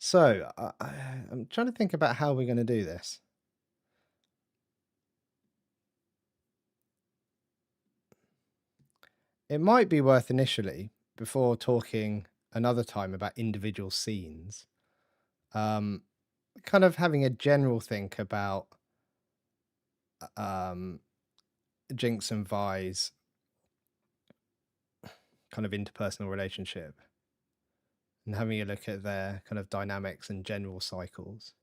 So I'm trying to think about how we're going to do this. It might be worth initially, before talking another time about individual scenes, um, kind of having a general think about um, Jinx and Vi's kind of interpersonal relationship and having a look at their kind of dynamics and general cycles.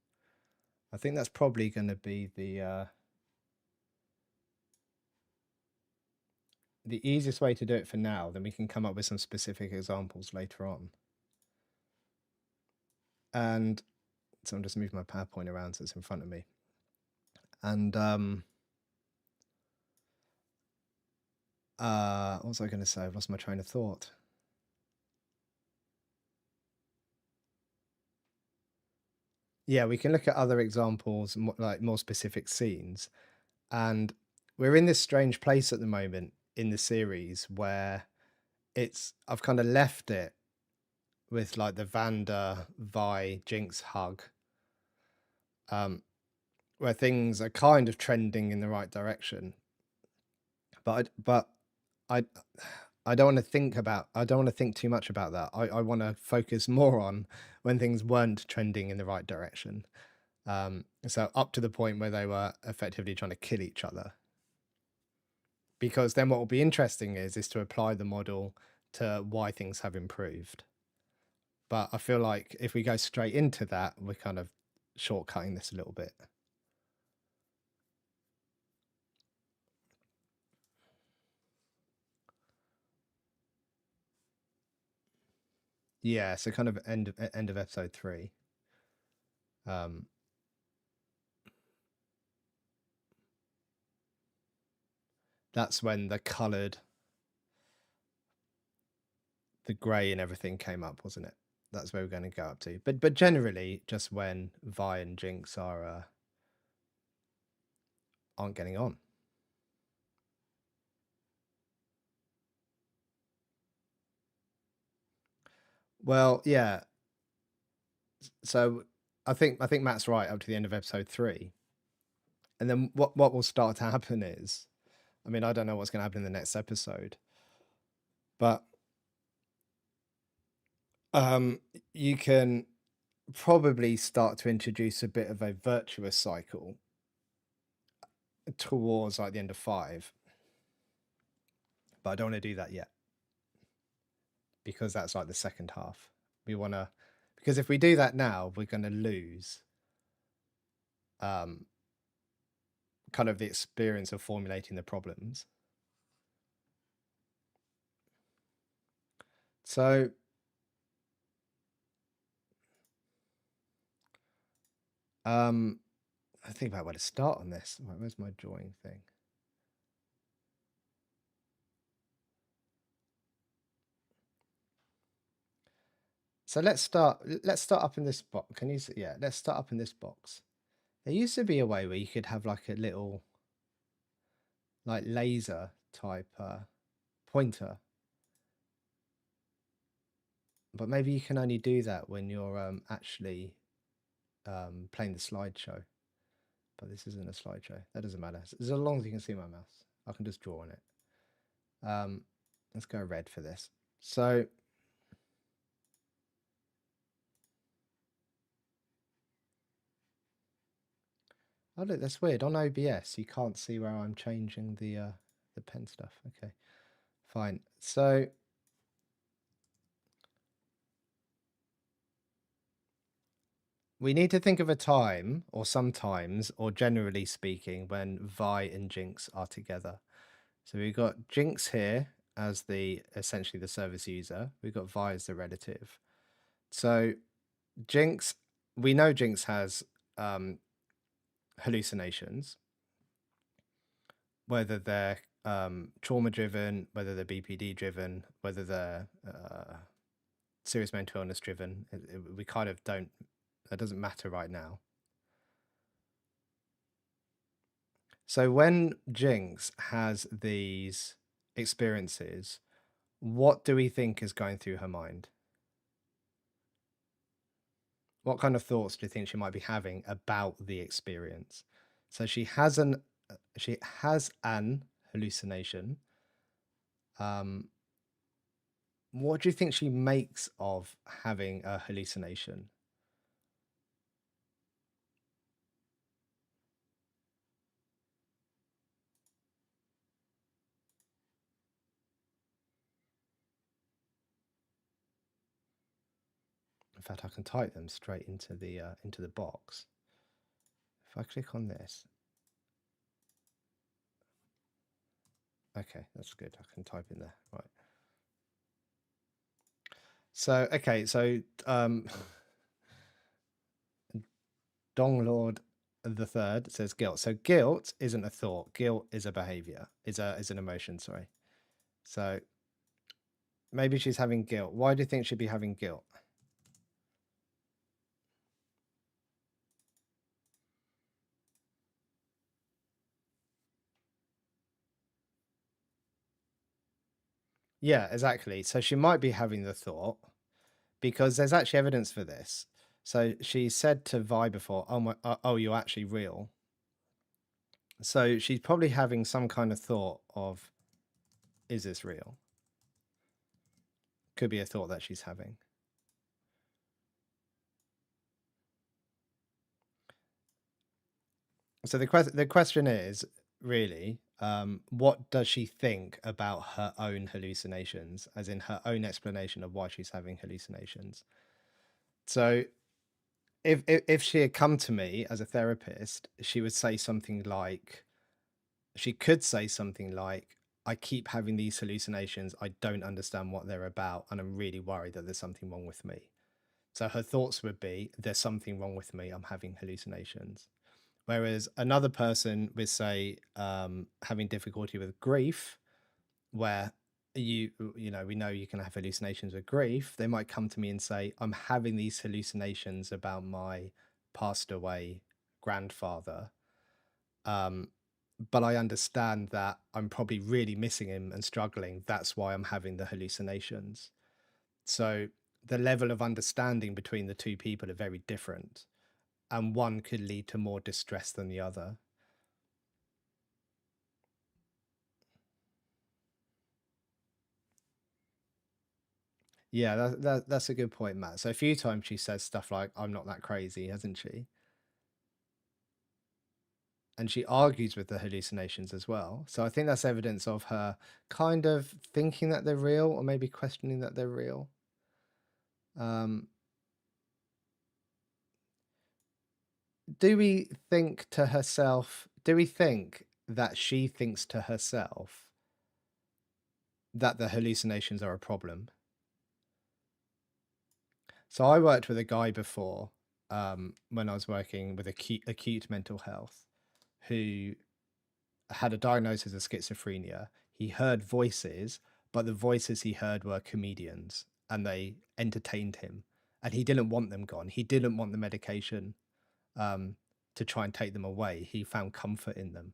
I think that's probably going to be the easiest way to do it for now. Then we can come up with some specific examples later on. And so I'm just moving my PowerPoint around so it's in front of me. And what was I going to say? I've lost my train of thought. Yeah, we can look at other examples, like more specific scenes. And we're in this strange place at the moment in the series where I've kind of left it with like the Vanda Vi Jinx hug, where things are kind of trending in the right direction. But I I don't want to think too much about that. I want to focus more on when things weren't trending in the right direction. So up to the point where they were effectively trying to kill each other. Because then what will be interesting is to apply the model to why things have improved. But I feel like if we go straight into that, we're kind of shortcutting this a little bit. Yeah, so kind of end of episode 3. That's when the grey and everything came up, wasn't it? That's where we're going to go up to. But generally, just when Vi and Jinx aren't getting on. Well, yeah. So I think Matt's right up to the end of episode 3. And then what will start to happen is, I mean, I don't know what's going to happen in the next episode, but you can probably start to introduce a bit of a virtuous cycle towards like the end of 5. But I don't want to do that yet, because that's like the second half. Because if we do that now, we're going to lose kind of the experience of formulating the problems. So I think about where to start on this. Where's my drawing thing? So let's start up in this box. Can you see? Yeah, let's start up in this box. There used to be a way where you could have like a little like laser type pointer, but maybe you can only do that when you're actually playing the slideshow. But this isn't a slideshow. That doesn't matter. As long as you can see my mouse, I can just draw on it. Let's go red for this. So oh look, that's weird. On OBS, you can't see where I'm changing the pen stuff. Okay, fine. So we need to think of a time, or sometimes, or generally speaking, when Vi and Jinx are together. So we've got Jinx here as essentially the service user. We've got Vi as the relative. So Jinx, we know Jinx has hallucinations, whether they're trauma driven, whether they're BPD driven, whether they're serious mental illness driven. We kind of don't, that doesn't matter right now. So when Jinx has these experiences, what do we think is going through her mind? What kind of thoughts do you think she might be having about the experience? So she has an hallucination. Um, what do you think she makes of having a hallucination? In fact, I can type them straight into the box. If I click on this, okay, that's good. I can type in there, right? So okay, so Dong Lord the Third says guilt. So guilt isn't a thought. Guilt is a behavior. Is an emotion. Sorry. So maybe she's having guilt. Why do you think she'd be having guilt? Yeah, exactly. So she might be having the thought because there's actually evidence for this. So she said to Vi before, "Oh my, oh, you're actually real." So she's probably having some kind of thought of, "Is this real?" Could be a thought that she's having. So the question is really, what does she think about her own hallucinations, as in her own explanation of why she's having hallucinations? So if she had come to me as a therapist, she would say something like, she could say something like, I keep having these hallucinations. I don't understand what they're about, and I'm really worried that there's something wrong with me. So her thoughts would be, there's something wrong with me. I'm having hallucinations. Whereas another person would say, having difficulty with grief, where we know you can have hallucinations with grief. They might come to me and say, I'm having these hallucinations about my passed away grandfather. But I understand that I'm probably really missing him and struggling. That's why I'm having the hallucinations. So the level of understanding between the two people are very different, and one could lead to more distress than the other. Yeah, that's a good point, Matt. So a few times she says stuff like, I'm not that crazy, hasn't she? And she argues with the hallucinations as well. So I think that's evidence of her kind of thinking that they're real, or maybe questioning that they're real. Do we think to herself, do we think that she thinks to herself that the hallucinations are a problem? So I worked with a guy before, when I was working with acute mental health, who had a diagnosis of schizophrenia. He heard voices, but the voices he heard were comedians, and they entertained him. And he didn't want them gone. He didn't want the medication, to try and take them away. He found comfort in them.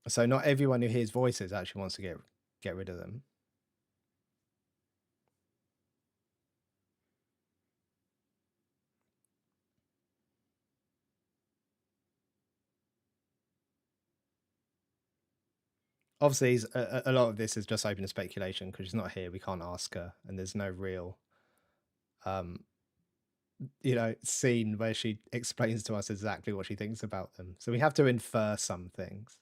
So not everyone who hears voices actually wants to get rid of them. Obviously, a lot of this is just open to speculation because she's not here. We can't ask her, and there's no real, um, scene where she explains to us exactly what she thinks about them. So we have to infer some things.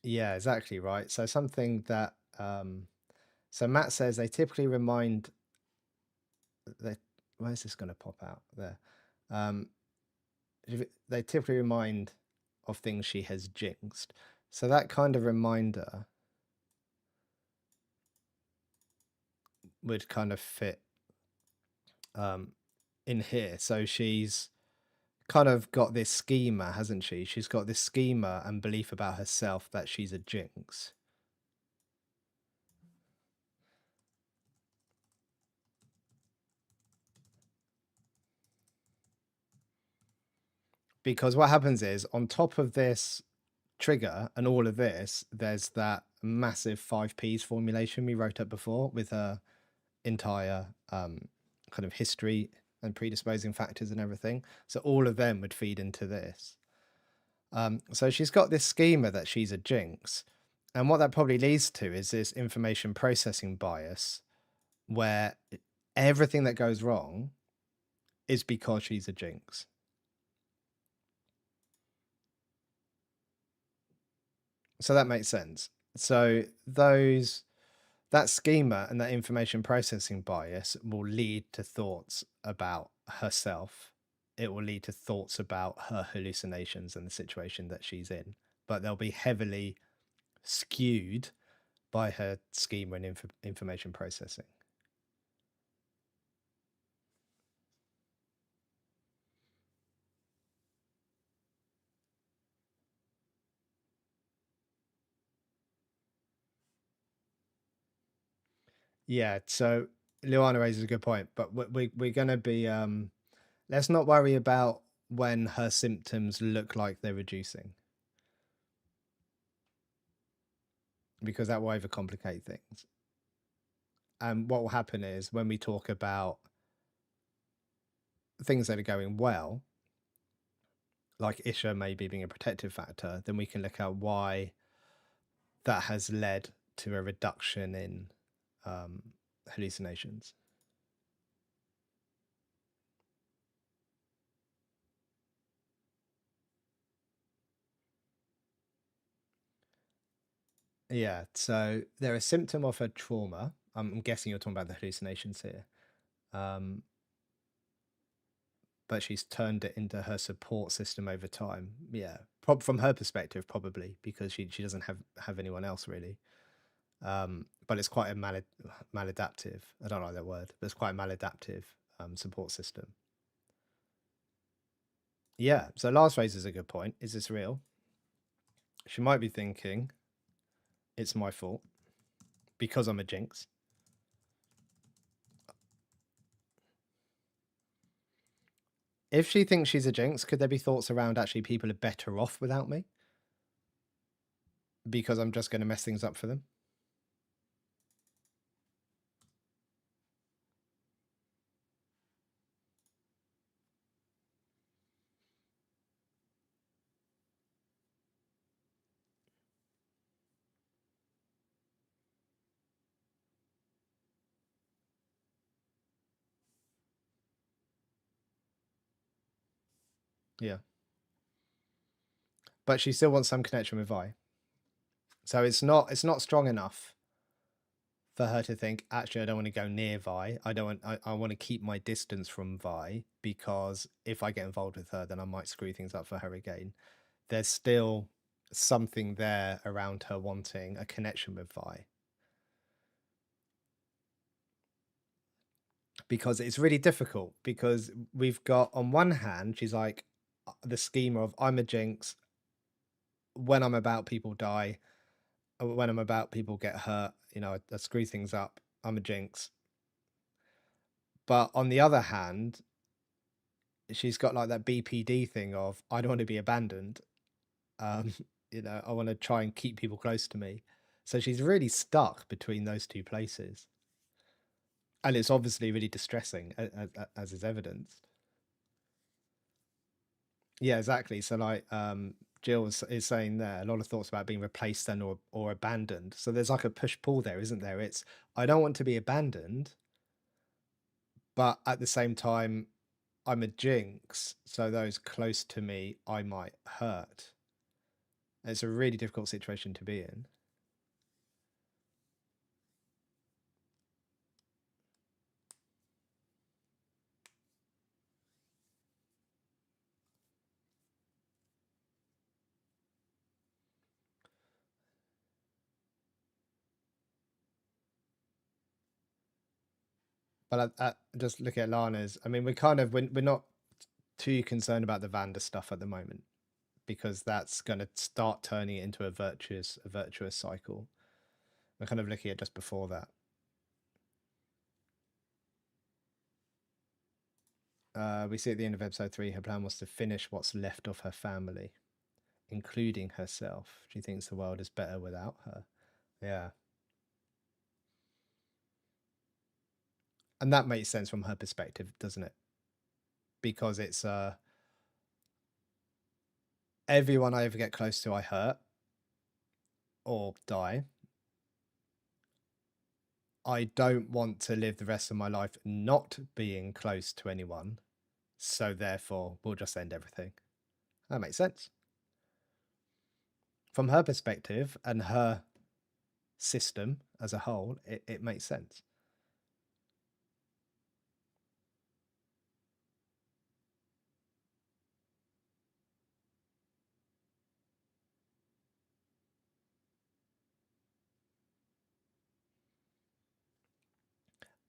Yeah, exactly right. So something that, so Matt says they typically remind they where's this going to pop out there? Um, they typically remind of things she has jinxed. So that kind of reminder would kind of fit, in here. So she's kind of got this schema, hasn't she? She's got this schema and belief about herself that she's a jinx. because what happens is on top of this trigger and all of this, there's that massive 5Ps formulation we wrote up before with her entire kind of history and predisposing factors and everything. So all of them would feed into this. So she's got this schema that she's a Jinx. And what that probably leads to is this information processing bias where everything that goes wrong is because she's a Jinx. So that makes sense. So that schema and that information processing bias will lead to thoughts about herself. It will lead to thoughts about her hallucinations and the situation that she's in, but they'll be heavily skewed by her schema and information processing. Yeah, so Luana raises a good point, but we're going to be let's not worry about when her symptoms look like they're reducing, because that will overcomplicate things. And what will happen is when we talk about things that are going well, like Isha maybe being a protective factor, then we can look at why that has led to a reduction in hallucinations. Yeah, so they're a symptom of her trauma. I'm guessing you're talking about the hallucinations here. But she's turned it into her support system over time. Yeah, from her perspective, probably because she doesn't have anyone else really. But it's quite a maladaptive. I don't like that word, but it's quite a maladaptive support system. Yeah. So Lars raises a good point. Is this real? She might be thinking it's my fault because I'm a Jinx. If she thinks she's a Jinx, could there be thoughts around actually people are better off without me because I'm just going to mess things up for them? Yeah. But she still wants some connection with Vi. So it's not strong enough for her to think, actually, I don't want to go near Vi. I want to keep my distance from Vi because if I get involved with her, then I might screw things up for her again. There's still something there around her wanting a connection with Vi. Because it's really difficult because we've got on one hand, she's like the schema of I'm a Jinx. When I'm about, people die. When I'm about, people get hurt. I screw things up. I'm a Jinx. But on the other hand, she's got like that BPD thing of I don't want to be abandoned. Um, I want to try and keep people close to me. So she's really stuck between those two places. And it's obviously really distressing, as is evidenced. Yeah, exactly. So like Jill is saying there, a lot of thoughts about being replaced then or abandoned. So there's like a push-pull there, isn't there? It's I don't want to be abandoned, but at the same time, I'm a Jinx, so those close to me I might hurt. It's a really difficult situation to be in. But just look at Lana's. I mean, we're not too concerned about the Vanda stuff at the moment because that's going to start turning it into a virtuous cycle. We're kind of looking at just before that. We see at the end of episode 3, her plan was to finish what's left of her family, including herself. She thinks the world is better without her. Yeah. And that makes sense from her perspective, doesn't it? Because it's everyone I ever get close to, I hurt or die. I don't want to live the rest of my life not being close to anyone. So therefore, we'll just end everything. That makes sense. From her perspective and her system as a whole, it makes sense.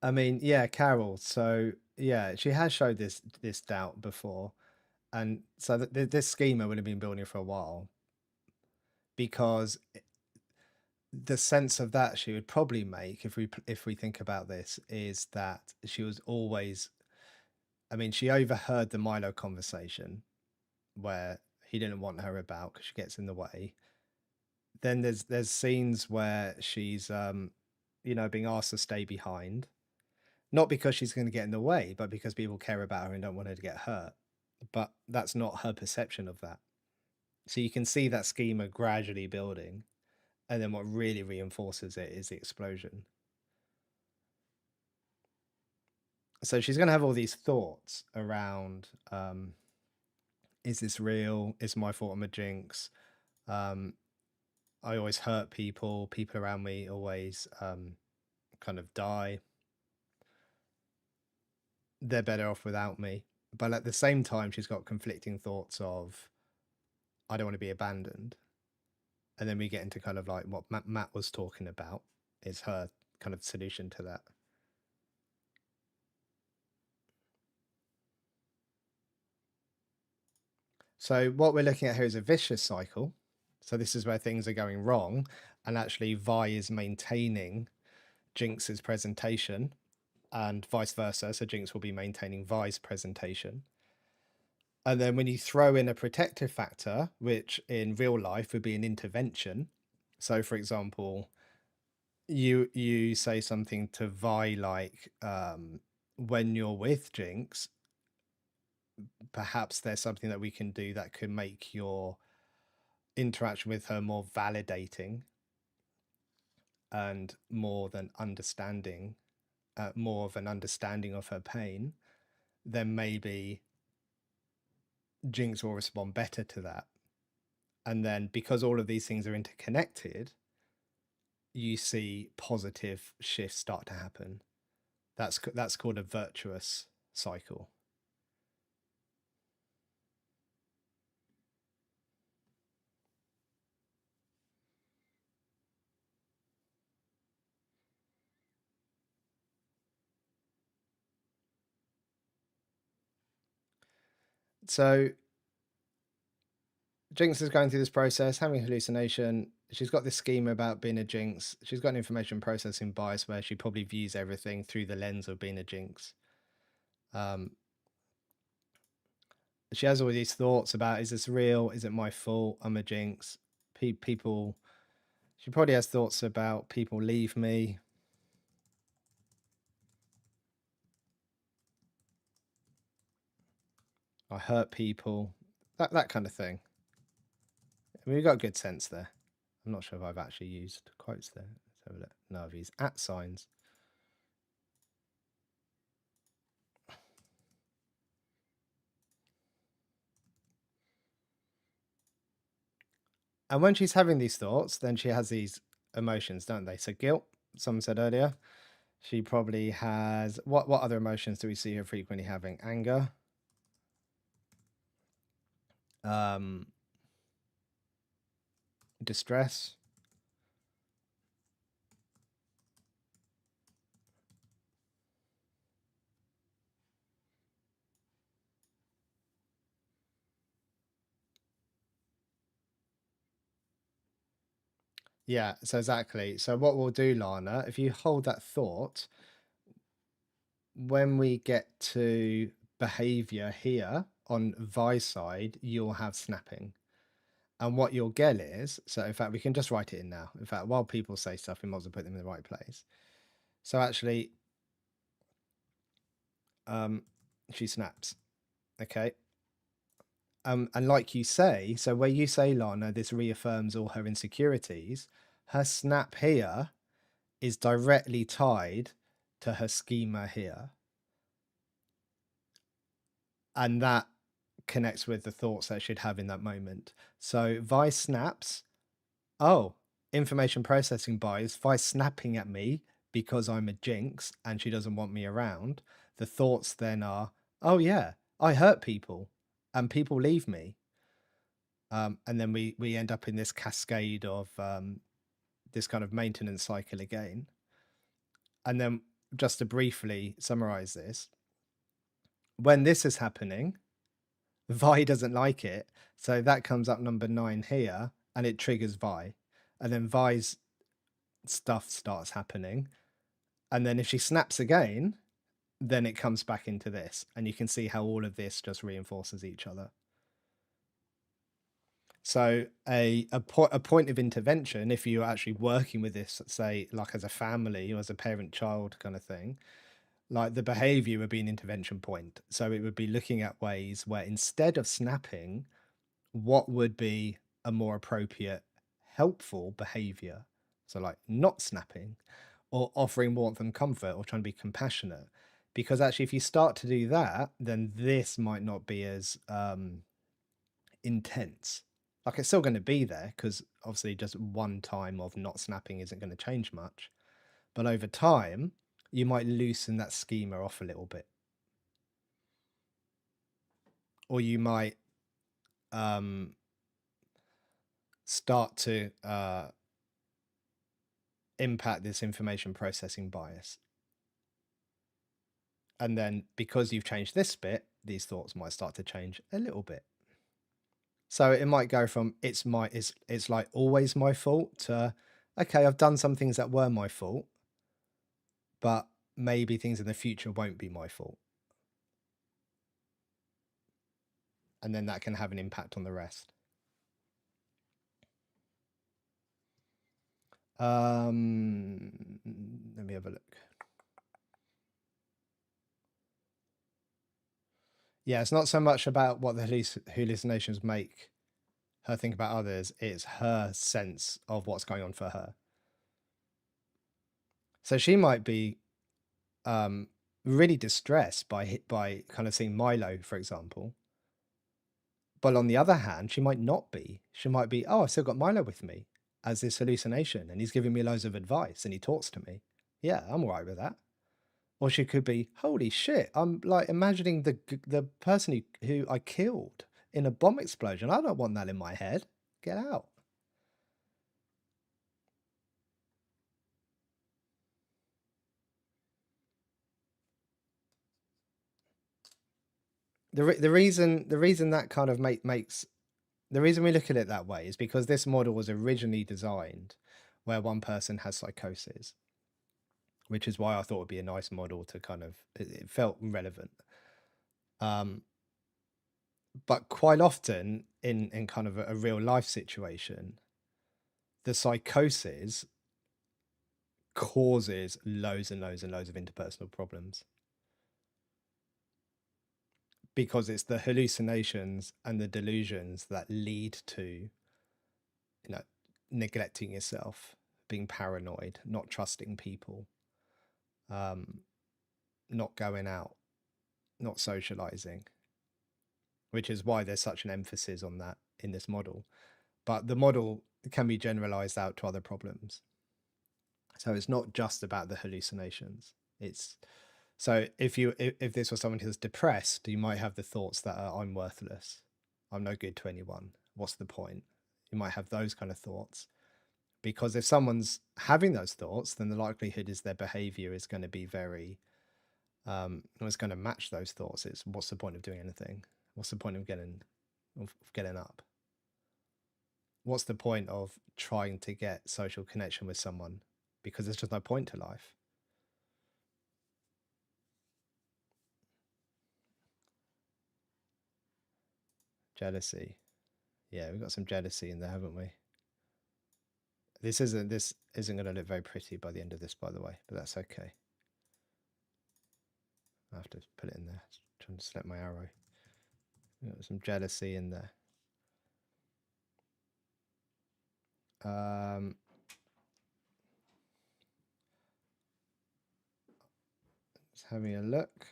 I mean, yeah, Carol. So yeah, she has showed this doubt before, and so this schema would have been building for a while, because the sense of that she would probably make, if we think about this, is that she was always. I mean, she overheard the Milo conversation where he didn't want her about because she gets in the way. Then there's scenes where she's being asked to stay behind, not because she's going to get in the way, but because people care about her and don't want her to get hurt. But that's not her perception of that. So you can see that schema gradually building, and then what really reinforces it is the explosion. So she's going to have all these thoughts around, is this real? Is my fault I'm a jinx? I always hurt people. People around me always kind of die. They're better off without me. But at the same time, she's got conflicting thoughts of, I don't want to be abandoned. And then we get into kind of like what Matt was talking about is her kind of solution to that. So what we're looking at here is a vicious cycle. So this is where things are going wrong, and actually Vi is maintaining Jinx's presentation and vice versa. So Jinx will be maintaining Vi's presentation. And then when you throw in a protective factor, which in real life would be an intervention. So for example, you say something to Vi like, when you're with Jinx, perhaps there's something that we can do that could make your interaction with her more validating and more than understanding, more of an understanding of her pain, then maybe Jinx will respond better to that. And then because all of these things are interconnected, you see positive shifts start to happen. That's called a virtuous cycle. So Jinx is going through this process, having a hallucination. She's got this scheme about being a Jinx. She's got an information processing bias where she probably views everything through the lens of being a Jinx. She has all these thoughts about, is this real? Is it my fault? I'm a Jinx. People. She probably has thoughts about people leave me. I hurt people. That kind of thing. I mean, we've got a good sense there. I'm not sure if I've actually used quotes there. Let's have a look. No, I've used at signs. And when she's having these thoughts, then she has these emotions, don't they? So guilt, someone said earlier. She probably has, what other emotions do we see her frequently having? Anger. Distress. Yeah, so exactly. So what we'll do, Lana, if you hold that thought, when we get to behavior here on Vi's side, you'll have snapping. And what you'll get is, so in fact, we can just write it in now. In fact, while people say stuff, we might as well put them in the right place. So actually, she snaps. Okay. And like you say, so where you say, Lana, this reaffirms all her insecurities, her snap here is directly tied to her schema here. And that connects with the thoughts that she'd have in that moment. So Vi snaps, oh, information processing bias, Vi snapping at me because I'm a Jinx and she doesn't want me around. The thoughts then are, oh yeah, I hurt people and people leave me. And then we end up in this cascade of this kind of maintenance cycle again. And then just to briefly summarize this, when this is happening, Vi doesn't like it. So that comes up number 9 here and it triggers Vi. And then Vi's stuff starts happening. And then if she snaps again, then it comes back into this. And you can see how all of this just reinforces each other. So a point of intervention, if you're actually working with this, say, like as a family or as a parent-child kind of thing, like the behavior would be an intervention point. So it would be looking at ways where instead of snapping, what would be a more appropriate, helpful behavior? So like not snapping or offering warmth and comfort or trying to be compassionate. Because actually, if you start to do that, then this might not be as intense. Like it's still going to be there because obviously just one time of not snapping isn't going to change much. But over time, you might loosen that schema off a little bit. Or you might start to impact this information processing bias. And then because you've changed this bit, these thoughts might start to change a little bit. So it might go from it's like always my fault to, okay, I've done some things that were my fault, but maybe things in the future won't be my fault. And then that can have an impact on the rest. Let me have a look. Yeah, it's not so much about what the hallucinations make her think about others, it's her sense of what's going on for her. So she might be really distressed by kind of seeing Milo, for example. But on the other hand, she might not be. She might be, oh, I've still got Milo with me as this hallucination, and he's giving me loads of advice and he talks to me. Yeah, I'm all right with that. Or she could be, holy shit, I'm like imagining the person who I killed in a bomb explosion. I don't want that in my head. Get out. The reason that kind of makes the reason we look at it that way is because this model was originally designed where one person has psychosis, which is why I thought it would be a nice model to kind of it felt relevant. But quite often in kind of a real life situation, the psychosis causes loads and loads and loads of interpersonal problems because it's the hallucinations and the delusions that lead to, neglecting yourself, being paranoid, not trusting people, not going out, not socializing, which is why there's such an emphasis on that in this model. But the model can be generalized out to other problems. So it's not just about the hallucinations. It's so if this was someone who's depressed, you might have the thoughts that are, I'm worthless, I'm no good to anyone, what's the point? You might have those kind of thoughts. Because if someone's having those thoughts, then the likelihood is their behavior is going to be very it's going to match those thoughts. It's what's the point of doing anything? What's the point of getting up? What's the point of trying to get social connection with someone? Because there's just no point to life. Jealousy. Yeah, we've got some jealousy in there, haven't we? This isn't going to look very pretty by the end of this, by the way, but that's okay. I have to put it in there. Trying to select my arrow. We've got some jealousy in there. Just having a look.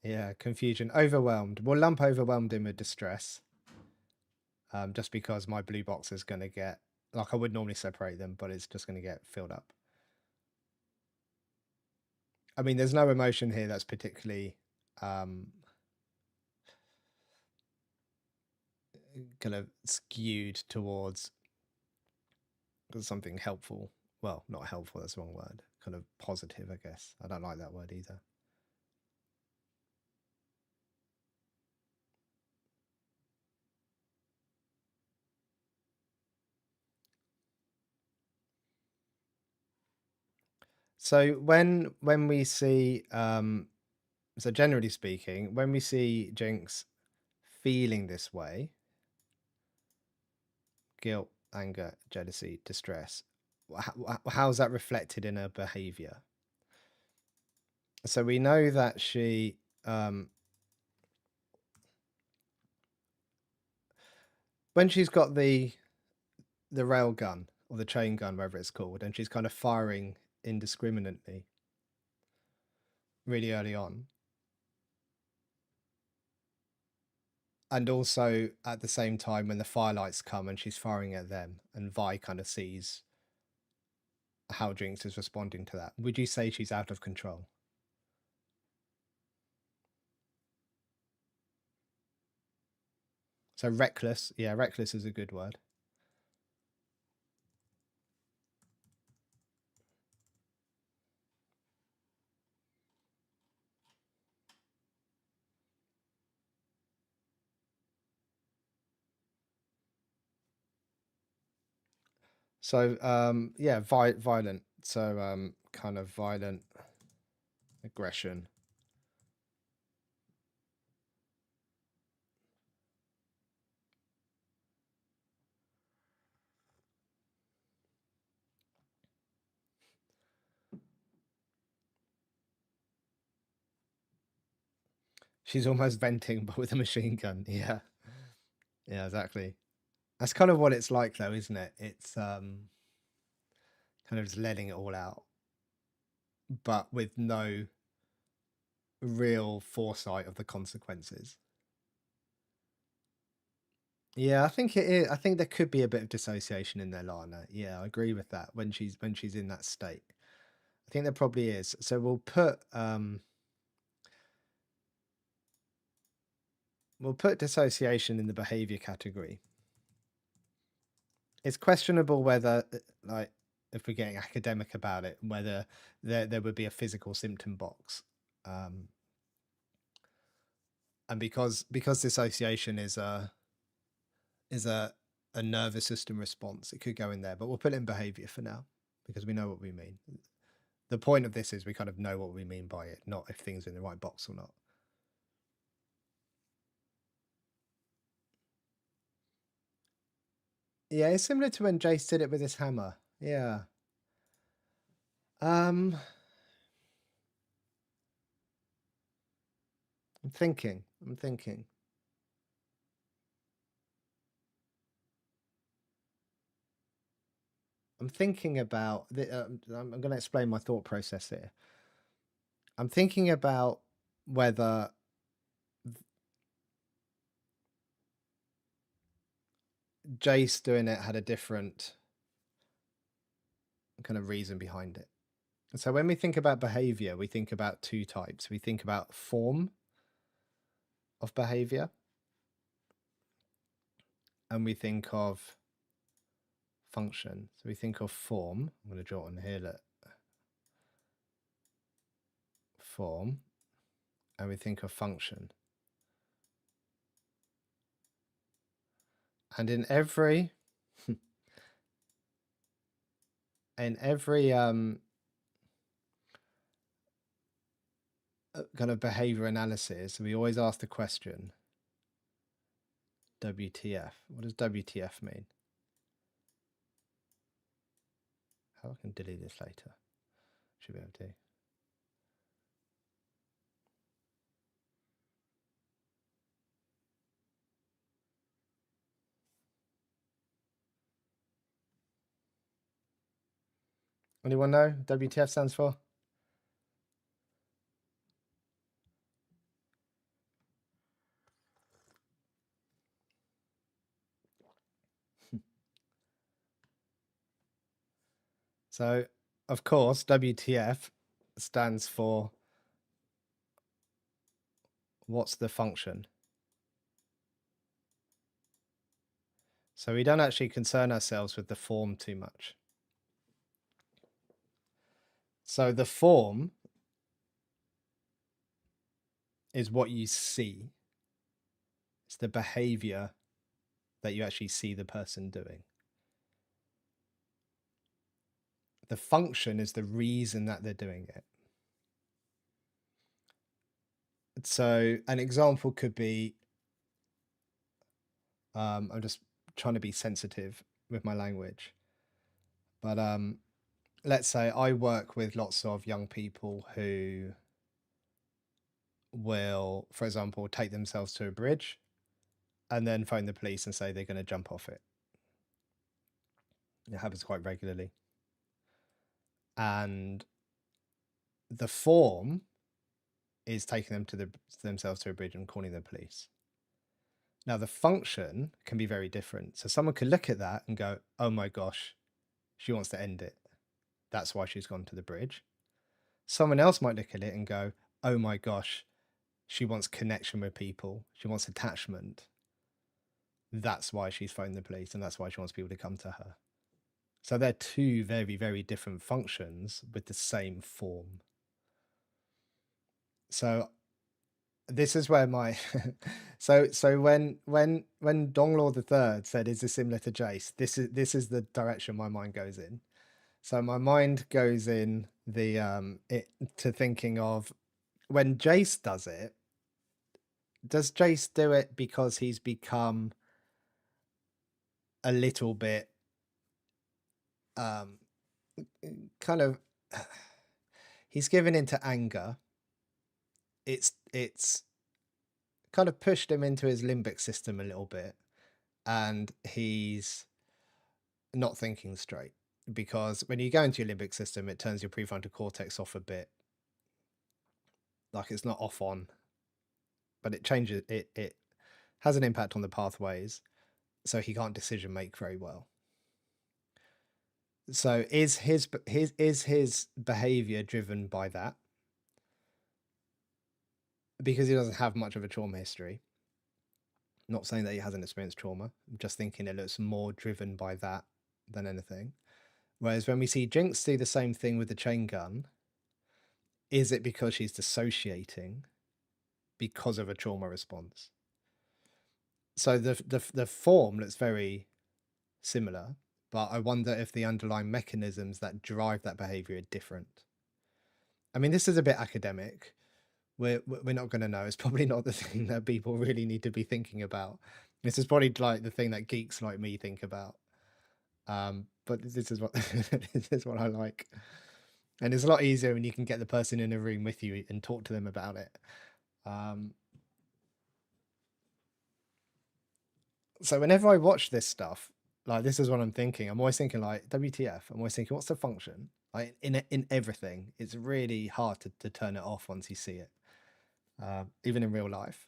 Yeah, confusion, overwhelmed. We'll lump overwhelmed in with distress. Just because my blue box is going to get, like I would normally separate them, but it's just going to get filled up. I mean, there's no emotion here that's particularly kind of skewed towards something helpful. Well, not helpful, that's the wrong word. Kind of positive, I guess. I don't like that word either. So when we see, so generally speaking, when we see Jinx feeling this way, guilt, anger, jealousy, distress, how's that reflected in her behavior? So we know that she when she's got the rail gun or the chain gun, whatever it's called, and she's kind of firing indiscriminately really early on, and also at the same time when the firelights come and she's firing at them, and Vi kind of sees how Jinx is responding to that, would you say she's out of control? So reckless, yeah, reckless is a good word. So yeah, violent. So kind of violent aggression. She's almost venting, but with a machine gun. Yeah. Yeah, exactly. That's kind of what it's like, though, isn't it? It's kind of just letting it all out, but with no real foresight of the consequences. Yeah, I think it is. I think there could be a bit of dissociation in there, Lana. Yeah, I agree with that. When she's in that state, I think there probably is. So we'll put dissociation in the behavior category. It's questionable whether, like, if we're getting academic about it, whether there would be a physical symptom box. And because dissociation is a nervous system response, it could go in there, but we'll put it in behavior for now because we know what we mean. The point of this is we kind of know what we mean by it, not if things are in the right box or not. Yeah, it's similar to when Jace did it with his hammer. Yeah. I'm thinking. I'm thinking about I'm going to explain my thought process here. I'm thinking about whether Jace doing it had a different kind of reason behind it. So when we think about behavior, we think about two types. We think about form of behavior, and we think of function. So we think of form. I'm going to draw it on here. Look. Form, and we think of function. And in every kind of behavior analysis, we always ask the question, WTF. What does WTF mean? How I can delete this later? Should be able to. Anyone know WTF stands for? So, of course, WTF stands for what's the function? So we don't actually concern ourselves with the form too much. So the form is what you see. It's the behavior that you actually see the person doing. The function is the reason that they're doing it. So an example could be, I'm just trying to be sensitive with my language, but let's say I work with lots of young people who will, for example, take themselves to a bridge and then phone the police and say they're going to jump off it. It happens quite regularly. And the form is taking them to themselves to a bridge and calling the police. Now, the function can be very different. So someone could look at that and go, oh my gosh, she wants to end it. That's why she's gone to the bridge. Someone else might look at it and go, oh my gosh, she wants connection with people. She wants attachment. That's why she's phoned the police, and that's why she wants people to come to her. So they're two very, very different functions with the same form. So this is where my so when Donglor the Third said, "Is this similar to Jace?" This is the direction my mind goes in. So my mind goes in the to thinking of when Jace does it. Does Jace do it because he's become a little bit kind of he's given into anger? It's kind of pushed him into his limbic system a little bit, and he's not thinking straight, because when you go into your limbic system, it turns your prefrontal cortex off a bit. Like, it's not off on, but it changes it has an impact on the pathways, so he can't decision make very well. So is his behavior driven by that? Because he doesn't have much of a trauma history. Not saying that he hasn't experienced trauma. I'm just thinking it looks more driven by that than anything. Whereas when we see Jinx do the same thing with the chain gun, is it because she's dissociating because of a trauma response? So the form looks very similar, but I wonder if the underlying mechanisms that drive that behavior are different. I mean, this is a bit academic. We're not going to know. It's probably not the thing that people really need to be thinking about. This is probably like the thing that geeks like me think about. But this is what this is what I like. And it's a lot easier when you can get the person in a room with you and talk to them about it. So whenever I watch this stuff, like, this is what I'm thinking. I'm always thinking, like, WTF? I'm always thinking, what's the function? Like, in everything, it's really hard to turn it off once you see it. Even in real life,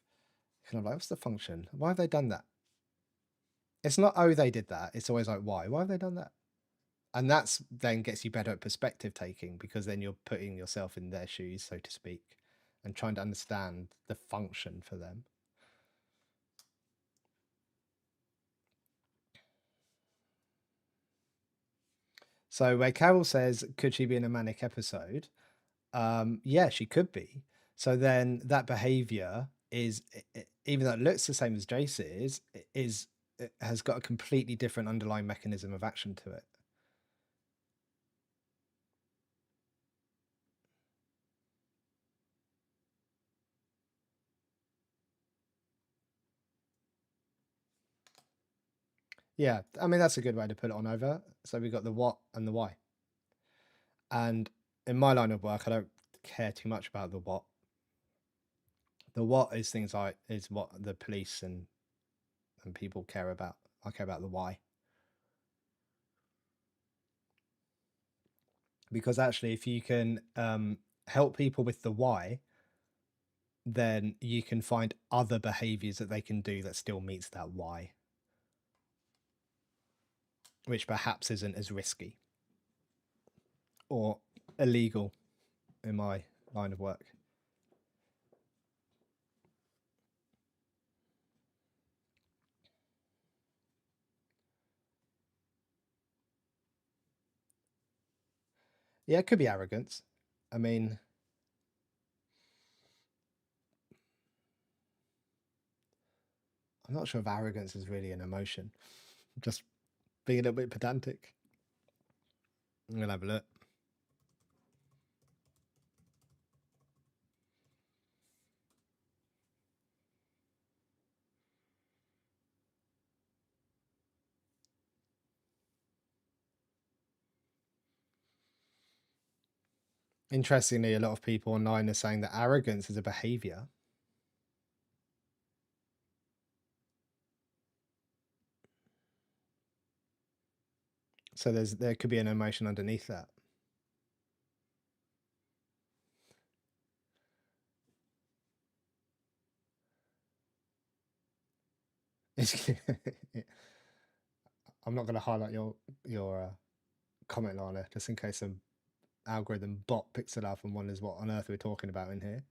kind of like, what's the function? Why have they done that? It's not, oh, they did that. It's always like, why? Why have they done that? And that's then gets you better at perspective taking, because then you're putting yourself in their shoes, so to speak, and trying to understand the function for them. So where Carol says, could she be in a manic episode? Yeah, she could be. So then that behavior is, even though it looks the same as Jace is it has got a completely different underlying mechanism of action to it. Yeah, I mean, that's a good way to put it on over. So we've got the what and the why. And in my line of work, I don't care too much about the what. The what is things like is what the police and people care about. I care about the why. Because actually, if you can help people with the why, then you can find other behaviors that they can do that still meets that why, which perhaps isn't as risky or illegal in my line of work. Yeah, it could be arrogance. I mean, I'm not sure if arrogance is really an emotion. Just being a little bit pedantic. I'm gonna have a look. Interestingly, a lot of people online are saying that arrogance is a behavior. So there could be an emotion underneath that. I'm not going to highlight your comment, Lana, just in case some algorithm bot picks it up and wonders what on earth we're talking about in here.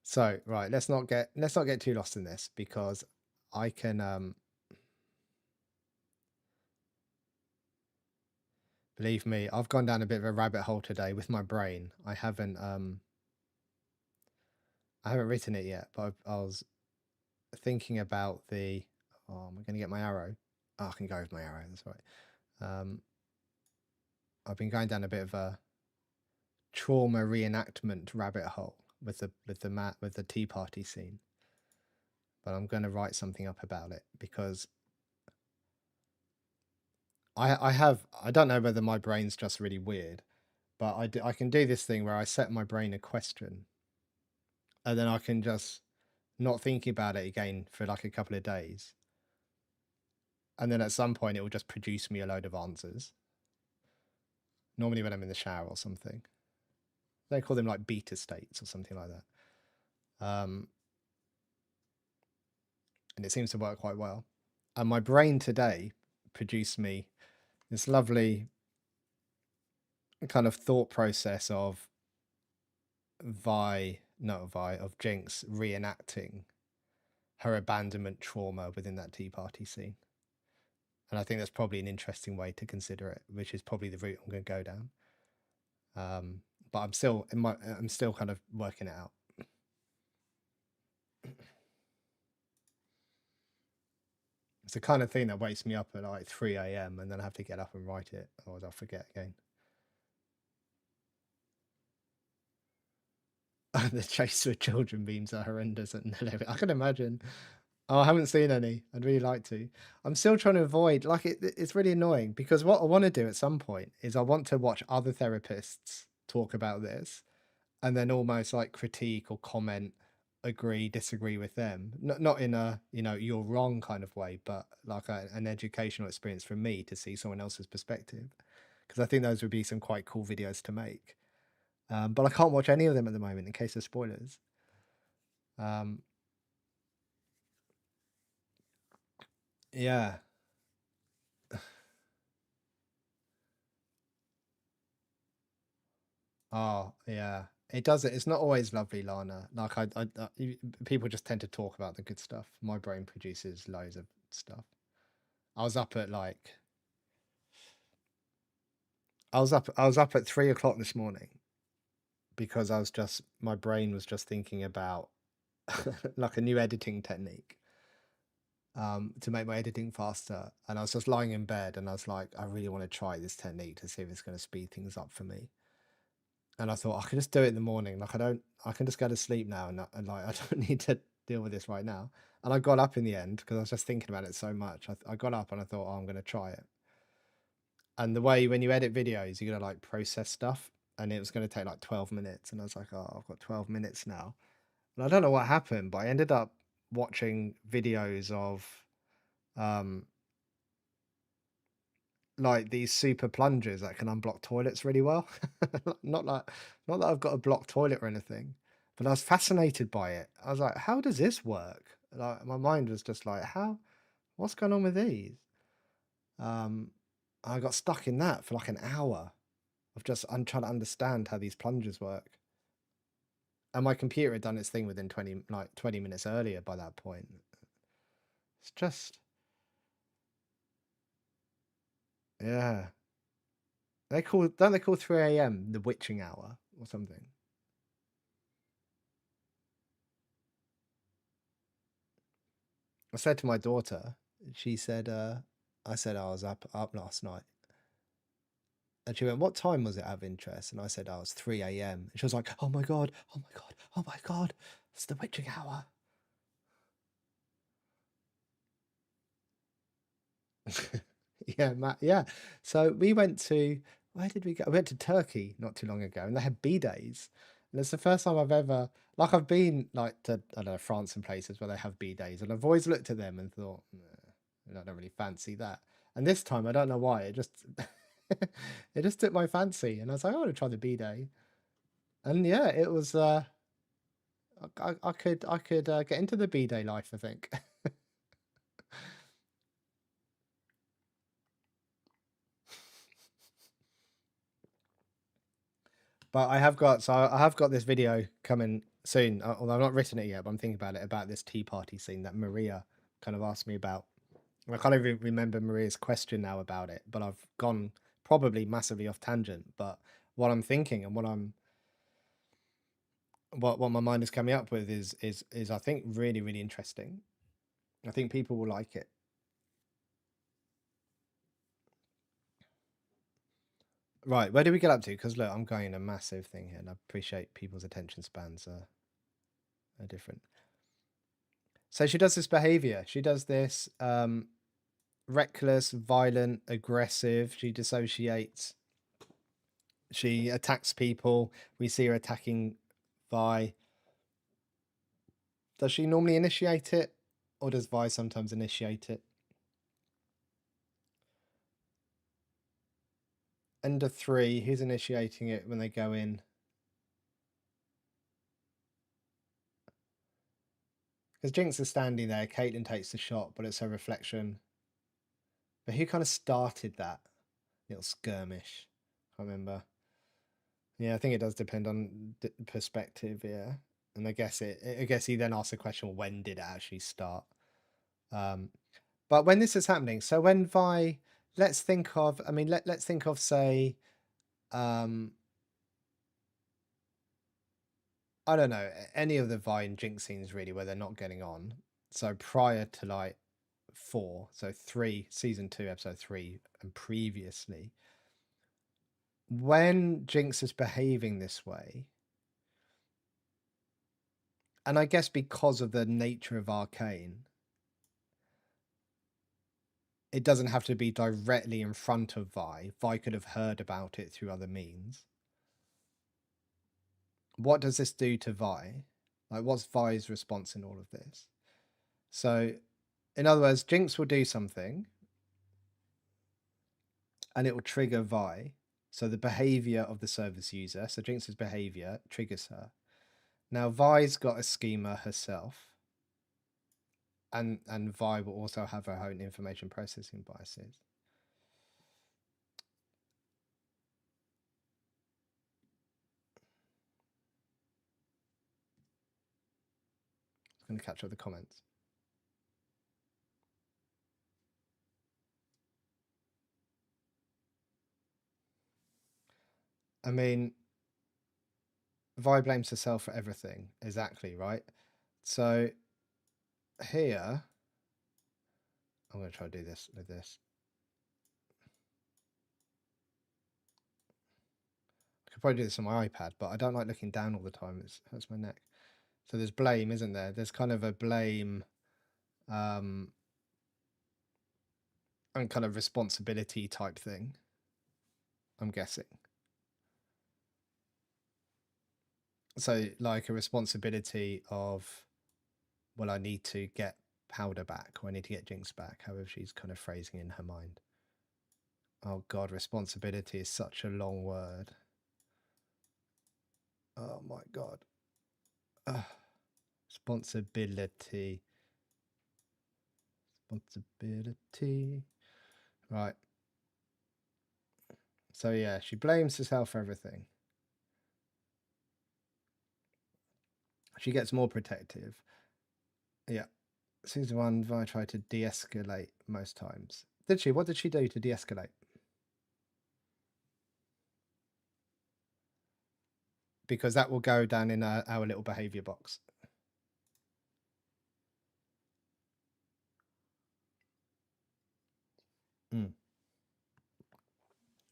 So right, let's not get too lost in this, because I can believe me, I've gone down a bit of a rabbit hole today with my brain. I haven't written it yet, but I was thinking about the. Oh, am I going to get my arrow? Oh, I can go with my arrow. That's right. I've been going down a bit of a trauma reenactment rabbit hole with the Tea Party scene, but I'm going to write something up about it, because I don't know whether my brain's just really weird, but I can do this thing where I set my brain a question, and then I can just not think about it again for like a couple of days, and then at some point it will just produce me a load of answers. Normally when I'm in the shower or something. They call them like beta states or something like that. And it seems to work quite well. And my brain today produced me this lovely kind of thought process of of Jinx reenacting her abandonment trauma within that Tea Party scene. And I think that's probably an interesting way to consider it, which is probably the route I'm going to go down. But I'm still kind of working it out. It's the kind of thing that wakes me up at like 3 a.m. and then I have to get up and write it, or I'll forget again. The chase with children memes are horrendous at I can imagine. Oh, I haven't seen any. I'd really like to. I'm still trying to avoid, like, it's really annoying, because what I want to do at some point is I want to watch other therapists talk about this, and then almost like critique or comment, agree, disagree with them. Not in a, you're wrong kind of way, but like an educational experience for me to see someone else's perspective. Because I think those would be some quite cool videos to make. But I can't watch any of them at the moment in case of spoilers. Yeah. Oh, yeah. It does it. It's not always lovely, Lana. Like people just tend to talk about the good stuff. My brain produces loads of stuff. I was up at like I was up at 3 o'clock this morning because my brain was just thinking about like a new editing technique to make my editing faster. And I was just lying in bed and I was like, I really want to try this technique to see if it's going to speed things up for me. And I thought I could just do it in the morning. Like I can just go to sleep now, and like I don't need to deal with this right now. And I got up in the end because I was just thinking about it so much. I got up and I thought, oh, I'm going to try it. And the way when you edit videos, you're going to like process stuff, and it was going to take like 12 minutes. And I was like, oh, I've got 12 minutes now. And I don't know what happened, but I ended up watching videos of um like these super plungers that can unblock toilets really well. not like not that I've got a blocked toilet or anything, but I was fascinated by it. I was like, how does this work? Like my mind was just like, what's going on with these? Um I got stuck in that for like an hour of just I'm trying to understand how these plungers work. And my computer had done its thing within 20 minutes earlier by that point. It's just yeah. Don't they call 3 a.m. the witching hour or something? I said to my daughter, she said, I said I was up last night. And she went, what time was it out of interest? And I said, I was 3 a.m. And she was like, oh my God, oh my God, oh my God, it's the witching hour. Yeah, Matt, yeah. So where did we go? We went to Turkey not too long ago, and they had B-days. And it's the first time I've ever, like, I've been like to, I don't know, France and places where they have B-days, and I've always looked at them and thought, "Nah, I don't really fancy that." And this time, I don't know why, it just, it just took my fancy, and I was like, I want to try the B-day. And yeah, it was, I could get into the B-day life, I think. But I have got this video coming soon, although I've not written it yet, but I'm thinking about it, about this tea party scene that Maria kind of asked me about. I can't even remember Maria's question now about it, but I've gone probably massively off tangent. But what I'm thinking and what my mind is coming up with is I think really, really interesting. I think people will like it. Right, where do we get up to? Because look, I'm going a massive thing here, and I appreciate people's attention spans are different. So she does this behavior. She does this reckless, violent, aggressive. She dissociates. She attacks people. We see her attacking Vi. Does she normally initiate it? Or does Vi sometimes initiate it? Ender 3, who's initiating it when they go in? Because Jinx is standing there, Caitlyn takes the shot, but it's her reflection. But who kind of started that little skirmish? I remember. Yeah, I think it does depend on perspective, yeah. And I guess he then asks the question, well, when did it actually start? But when this is happening, so when Vi, let's think of, I mean, let's think of, say, I don't know, any of the Vi and Jinx scenes really where they're not getting on. So prior to like 4, so 3, season 2, episode 3, and previously, when Jinx is behaving this way, and I guess because of the nature of Arcane, it doesn't have to be directly in front of Vi. Vi could have heard about it through other means. What does this do to Vi? Like, what's Vi's response in all of this? So, in other words, Jinx will do something and it will trigger Vi. So, the behavior of the service user, so Jinx's behavior triggers her. Now, Vi's got a schema herself, and Vi will also have her own information processing biases. I'm going to catch up the comments. I mean, Vi blames herself for everything. Exactly, right? So here, I'm going to try to do this with this. I could probably do this on my iPad, but I don't like looking down all the time. It hurts my neck. So there's blame, isn't there? There's kind of a blame and kind of responsibility type thing, I'm guessing. So like a responsibility of, well, I need to get Powder back, or I need to get Jinx back, however she's kind of phrasing in her mind. Oh God, responsibility is such a long word. Oh my God. Responsibility. Responsibility. Right. So yeah, she blames herself for everything. She gets more protective. Yeah. Season 1, Vi tried to de-escalate most times. Did she? What did she do to de-escalate? Because that will go down in our little behavior box.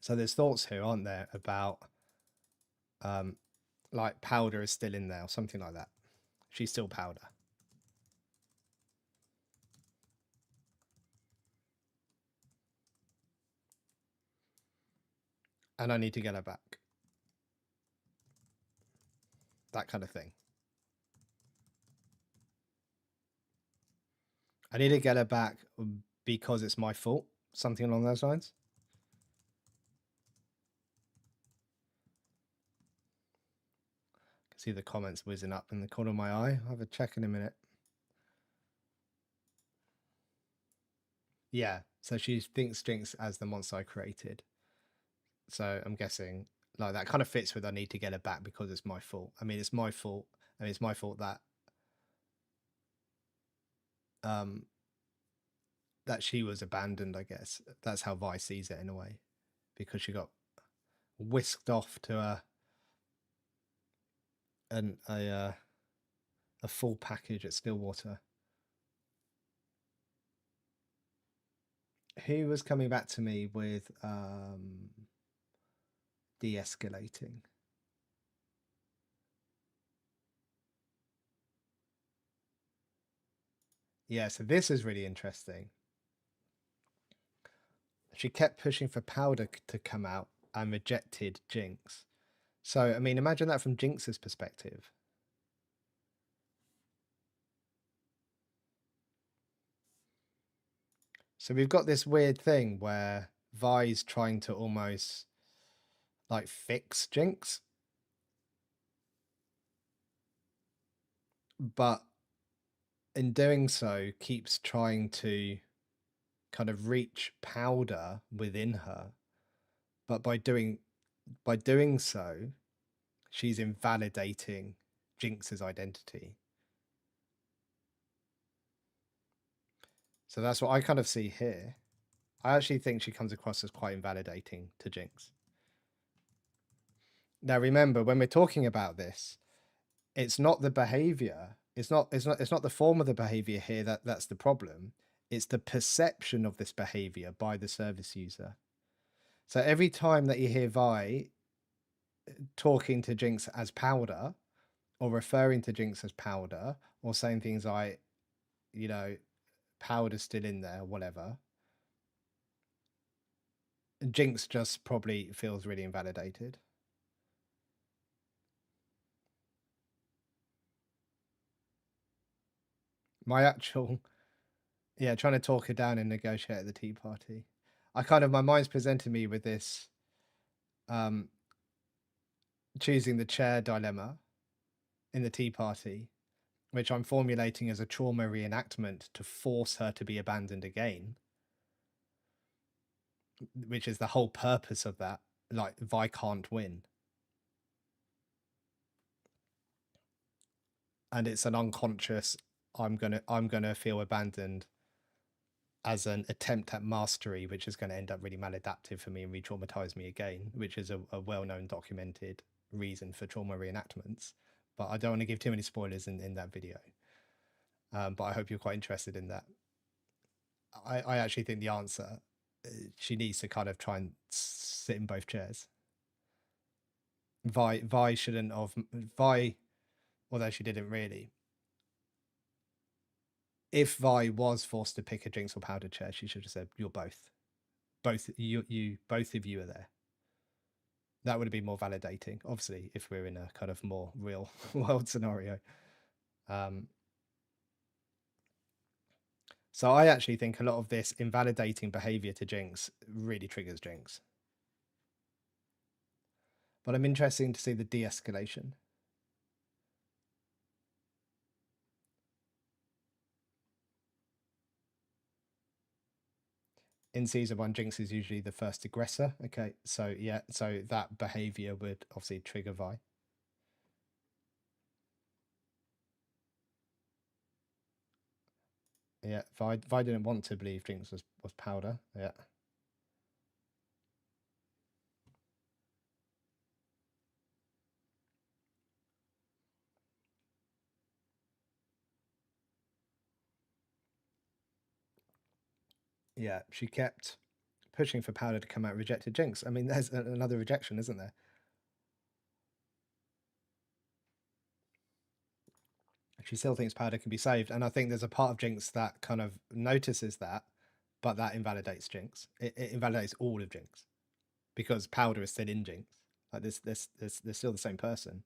So there's thoughts here, aren't there, about like Powder is still in there or something like that. She's still Powder. And I need to get her back. That kind of thing. I need to get her back because it's my fault. Something along those lines. I can see the comments whizzing up in the corner of my eye. I'll have a check in a minute. Yeah, so she thinks Jinx as the monster I created. So I'm guessing like that kind of fits with I need to get her back because it's my fault. I mean, it's my fault. I mean, it's my fault that that she was abandoned, I guess. That's how Vi sees it in a way. Because she got whisked off to a full package at Stillwater. Who was coming back to me with de-escalating? Yeah, so this is really interesting. She kept pushing for Powder to come out and rejected Jinx. So, I mean, imagine that from Jinx's perspective. So we've got this weird thing where Vi's trying to almost like fix Jinx, but in doing so keeps trying to kind of reach Powder within her. But by doing so, she's invalidating Jinx's identity. So that's what I kind of see here. I actually think she comes across as quite invalidating to Jinx. Now remember, when we're talking about this, it's not the behavior, it's not the form of the behavior here that's the problem. It's the perception of this behavior by the service user. So every time that you hear Vi talking to Jinx as Powder, or referring to Jinx as Powder, or saying things like, you know, Powder's still in there, whatever, Jinx just probably feels really invalidated. My actual, yeah, trying to talk her down and negotiate at the tea party. My mind's presented me with this choosing the chair dilemma in the tea party, which I'm formulating as a trauma reenactment to force her to be abandoned again, which is the whole purpose of that. Like, Vi can't win. And it's an unconscious, I'm gonna feel abandoned as an attempt at mastery, which is going to end up really maladaptive for me and re-traumatize me again, which is a well-known documented reason for trauma reenactments. But I don't want to give too many spoilers in that video. But I hope you're quite interested in that. I actually think the answer, she needs to kind of try and sit in both chairs. Vi shouldn't have Vi, although she didn't really. If Vi was forced to pick a Jinx or Powder chair, she should have said, "You're both. Both both of you are there." That would have been more validating. Obviously, if we're in a kind of more real world scenario. So I actually think a lot of this invalidating behavior to Jinx really triggers Jinx. But I'm interested to see the de-escalation. In season 1, Jinx is usually the first aggressor. Okay, so yeah, so that behavior would obviously trigger Vi. Yeah, Vi didn't want to believe Jinx was Powder. Yeah. Yeah, she kept pushing for Powder to come out, rejected Jinx. I mean, there's another rejection, isn't there? She still thinks Powder can be saved, and I think there's a part of Jinx that kind of notices that, but that invalidates Jinx. It invalidates all of Jinx because Powder is still in Jinx. Like they're still the same person.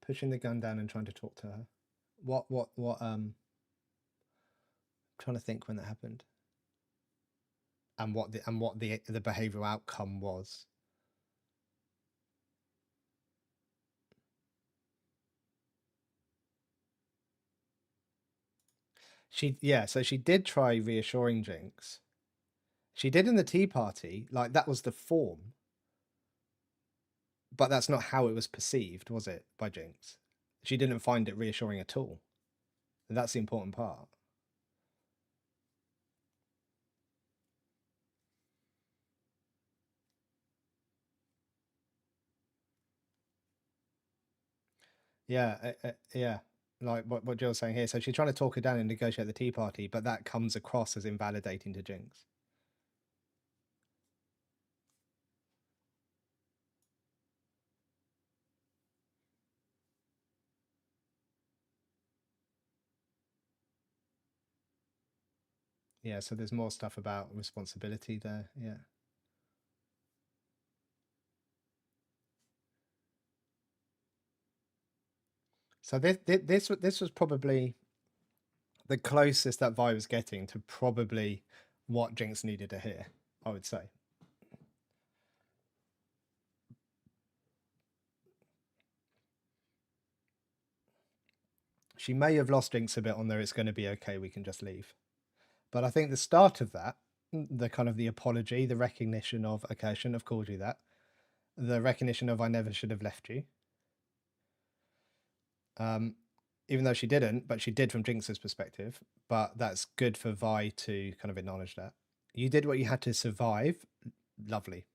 Pushing the gun down and trying to talk to her. What trying to think when that happened. And what the behavioural outcome was. So she did try reassuring Jinx. She did in the tea party, like that was the form. But that's not how it was perceived, was it, by Jinx? She didn't find it reassuring at all. And that's the important part. Yeah, yeah. Like what Jill's saying here. So she's trying to talk her down and negotiate the tea party, but that comes across as invalidating to Jinx. Yeah, so there's more stuff about responsibility there. Yeah. So this was probably the closest that Vi was getting to probably what Jinx needed to hear, I would say. She may have lost Jinx a bit on there. It's going to be okay. We can just leave. But I think the start of that, the kind of the apology, the recognition of, okay, I shouldn't have called you that. The recognition of I never should have left you. Even though she didn't, but she did from Jinx's perspective. But that's good for Vi to kind of acknowledge that. You did what you had to survive. Lovely.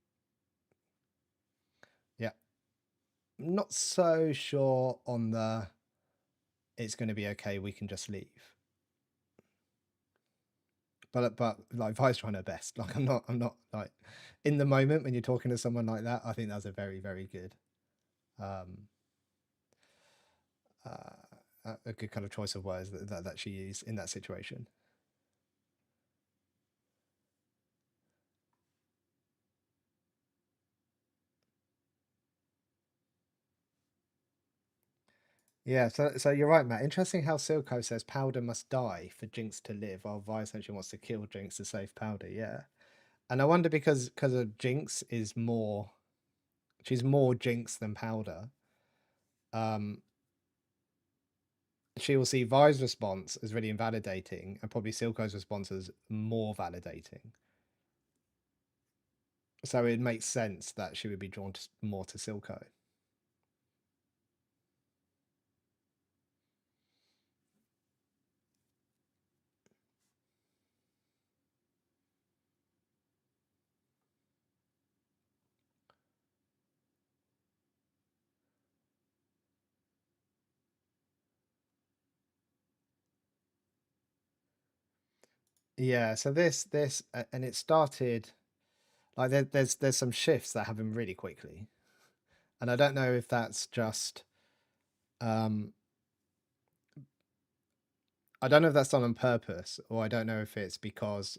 Yeah. Not so sure on the it's going to be okay, we can just leave. But like Vi's trying her best. Like I'm not like in the moment when you're talking to someone like that, I think that's a very, very good a good kind of choice of words that she used in that situation. Yeah, so you're right, Matt. Interesting how Silco says Powder must die for Jinx to live, while Vi essentially wants to kill Jinx to save Powder. Yeah, and I wonder because of Jinx is more, she's more Jinx than Powder. She will see Vi's response as really invalidating, and probably Silco's response as more validating. So it makes sense that she would be drawn more to Silco. Yeah, so and it started like there's some shifts that happen really quickly, and I don't know if that's just um I don't know if that's done on purpose, or I don't know if it's because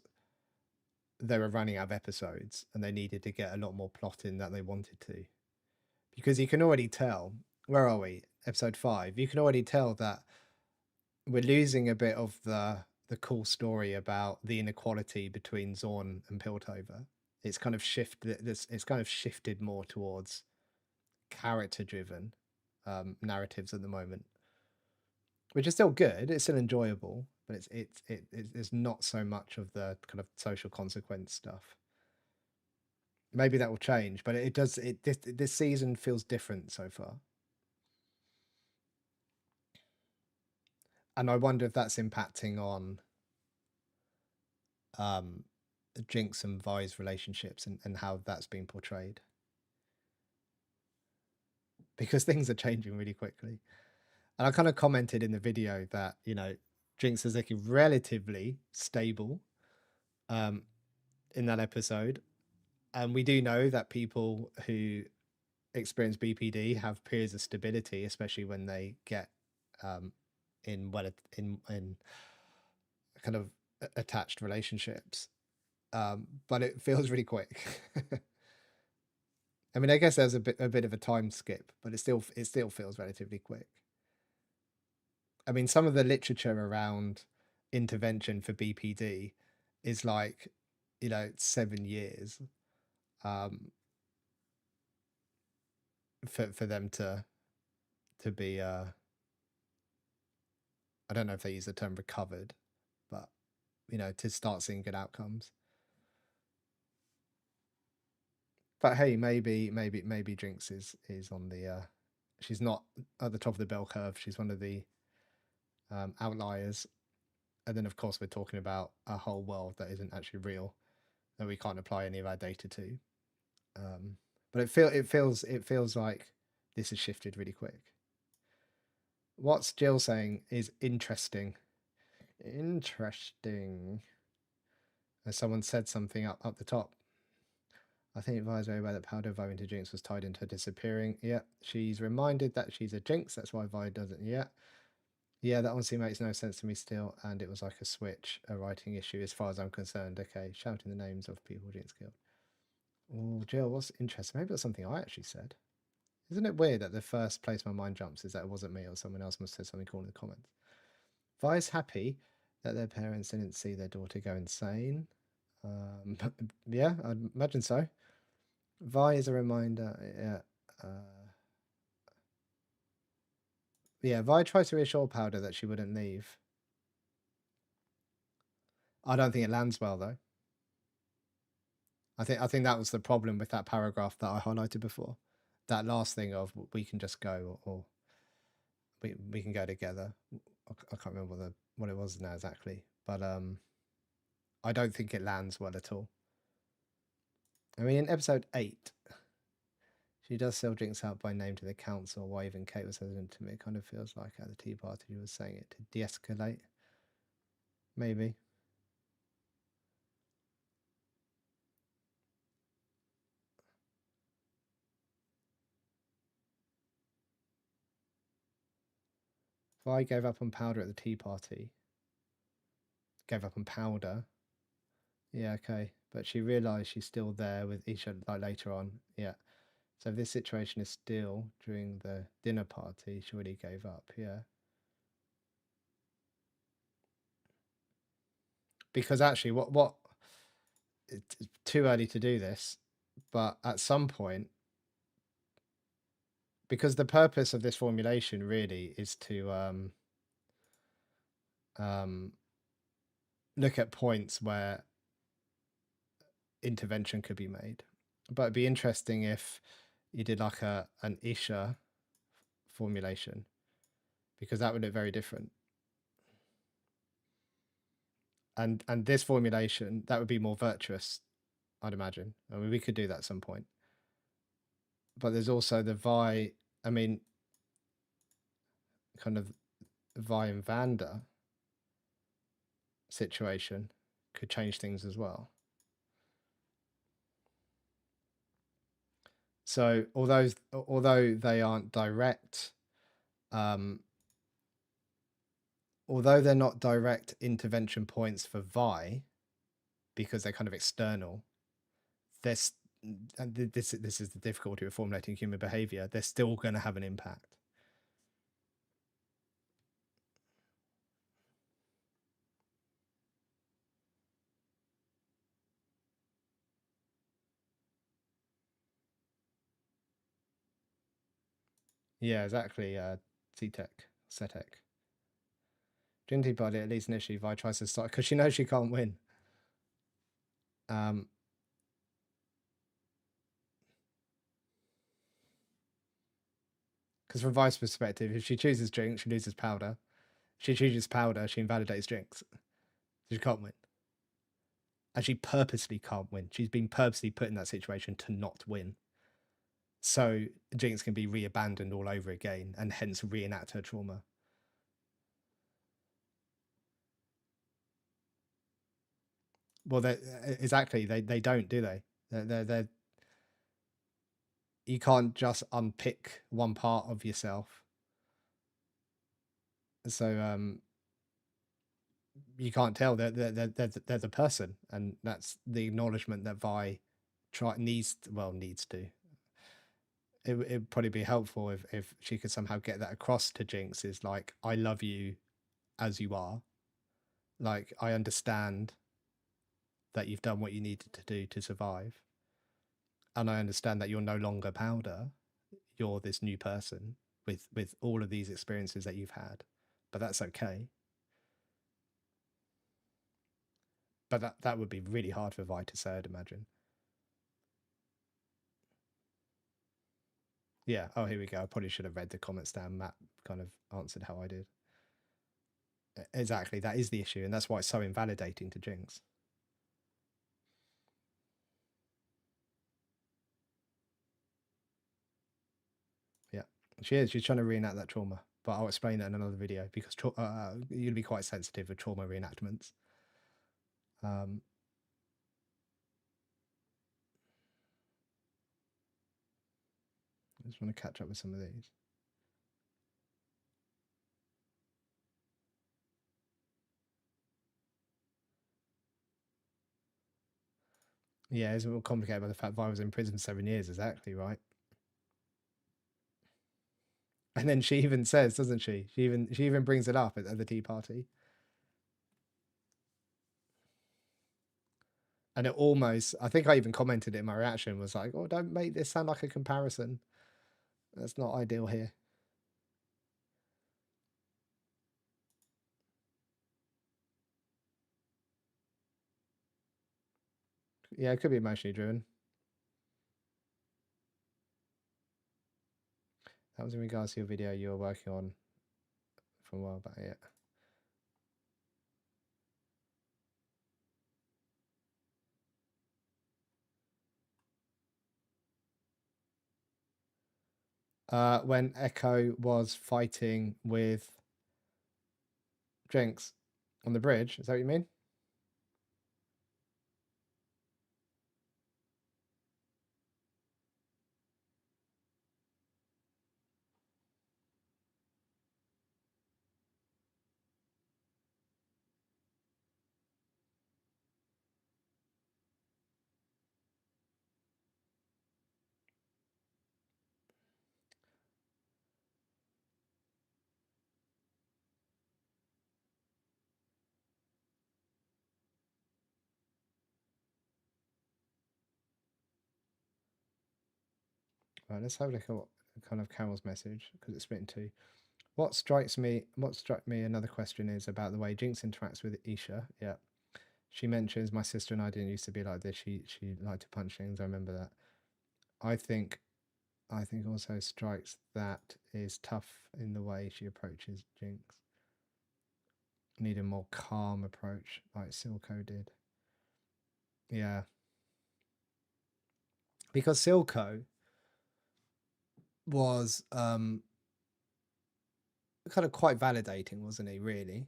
they were running out of episodes and they needed to get a lot more plot in that they wanted to. Because you can already tell, where are we? Episode 5. You can already tell that we're losing a bit of the cool story about the inequality between Zorn and Piltover. It's kind of shifted more towards character driven narratives at the moment, which is still good. It's still enjoyable, but it's not so much of the kind of social consequence stuff. Maybe that will change, but it does. This season feels different so far, and I wonder if that's impacting on um, Jinx and Vi's relationships and how that's being portrayed, because things are changing really quickly. And I kind of commented in the video that Jinx is looking relatively stable um, in that episode, and we do know that people who experience BPD have periods of stability, especially when they get um, in kind of attached relationships. But it feels really quick. I mean, I guess there's a bit of a time skip, but it still feels relatively quick. I mean, some of the literature around intervention for BPD is like 7 years um, for them to be I don't know if they use the term recovered, but to start seeing good outcomes. But hey, maybe Jinx is on the she's not at the top of the bell curve. She's one of the outliers. And then of course we're talking about a whole world that isn't actually real, that we can't apply any of our data to. But it feels like this has shifted really quick. What's Jill saying is interesting. Interesting. As someone said something up the top. I think Vi's very aware that powder Vi into Jinx was tied into her disappearing. Yeah, she's reminded that she's a Jinx. That's why Vi doesn't yet. Yeah, that honestly makes no sense to me still, and it was like a switch, a writing issue as far as I'm concerned. Okay, shouting the names of people Jinx killed. Oh, Jill, what's interesting? Maybe that's something I actually said. Isn't it weird that the first place my mind jumps is that it wasn't me or someone else must have said something cool in the comments? Vi's happy that their parents didn't see their daughter go insane. Yeah, I'd imagine so. Vi is a reminder. Yeah. Yeah, Vi tried to reassure Powder that she wouldn't leave. I don't think it lands well though. I think that was the problem with that paragraph that I highlighted before. That last thing of we can just go, or we can go together. I can't remember what it was now exactly, but I don't think it lands well at all. I mean, in episode 8, she does sell Jinx out by name to the council. Why even Kate was hesitant to me? It kind of feels like at the tea party she was saying it to de-escalate. Maybe. Vi gave up on Powder at the tea party. Gave up on Powder. Yeah, okay. But she realised she's still there with Isha like later on. Yeah. So if this situation is still during the dinner party, she already gave up. Yeah. Because actually what it's too early to do this, but at some point, because the purpose of this formulation really is to um look at points where intervention could be made. But it'd be interesting if you did like an Isha formulation, because that would look very different. And this formulation, that would be more virtuous, I'd imagine. I mean, we could do that at some point. But there's also the Vi, I mean, kind of Vi and Vanda situation could change things as well. So although they aren't direct, although they're not direct intervention points for Vi, because they're kind of external, this is the difficulty of formulating human behavior. They're still going to have an impact. Yeah, exactly. CTEC. Ginty body at least initially, Vi tries to start because she knows she can't win. Because from Vi's perspective, if she chooses Jinx, she loses powder. If she chooses powder, she invalidates Jinx. She can't win. And she purposely can't win. She's been purposely put in that situation to not win. So Jinx can be re-abandoned all over again and hence reenact her trauma. Well, exactly. They don't, do they? They're you can't just unpick one part of yourself. So you can't tell they're the person, and that's the acknowledgement that Vi needs to. It'd probably be helpful if she could somehow get that across to Jinx, is like, I love you as you are. Like, I understand that you've done what you needed to do to survive. And I understand that you're no longer powder. You're this new person with all of these experiences that you've had. But that's okay. But that would be really hard for Vi to say, I'd imagine. Yeah. Oh, here we go. I probably should have read the comments down. Matt kind of answered how I did. Exactly. That is the issue. And that's why it's so invalidating to Jinx. Yeah. She is. She's trying to reenact that trauma. But I'll explain that in another video because you'll be quite sensitive with trauma reenactments. I just want to catch up with some of these. Yeah, it's more complicated by the fact Vi was in prison 7 years, exactly, right? And then she even says, doesn't she? She even brings it up at the tea party. And it almost, I think I even commented it in my reaction, was like, oh, don't make this sound like a comparison. That's not ideal here. Yeah, it could be emotionally driven. That was in regards to your video you were working on from a while back, yeah. When Echo was fighting with Jinx on the bridge, is that what you mean? Right, let's have a look at what kind of Carol's message, because it's split in two. What struck me, another question is about the way Jinx interacts with Isha. Yeah. She mentions, my sister and I didn't used to be like this. She liked to punch things. I remember that. I think also strikes that is tough in the way she approaches Jinx. Need a more calm approach, like Silco did. Yeah. Because Silco was kind of quite validating, wasn't he, really?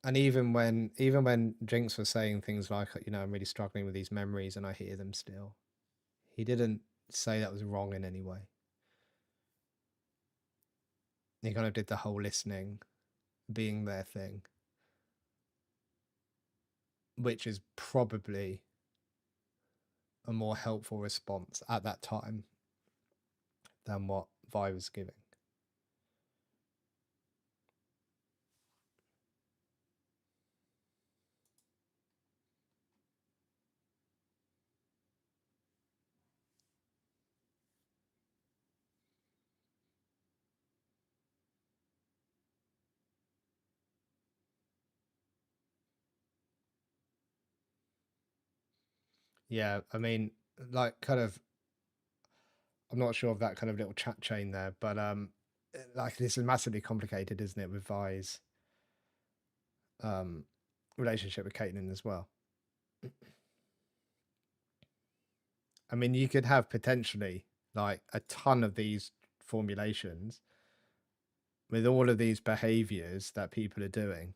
And even when Jinx was saying things like, I'm really struggling with these memories and I hear them still, he didn't say that was wrong in any way. He kind of did the whole listening, being there thing, which is probably a more helpful response at that time than what Vi was giving. Yeah, I mean, like, kind of, I'm not sure of that kind of little chat chain there, but like, this is massively complicated, isn't it, with Vi's relationship with Caitlyn as well. I mean, you could have potentially like a ton of these formulations with all of these behaviors that people are doing,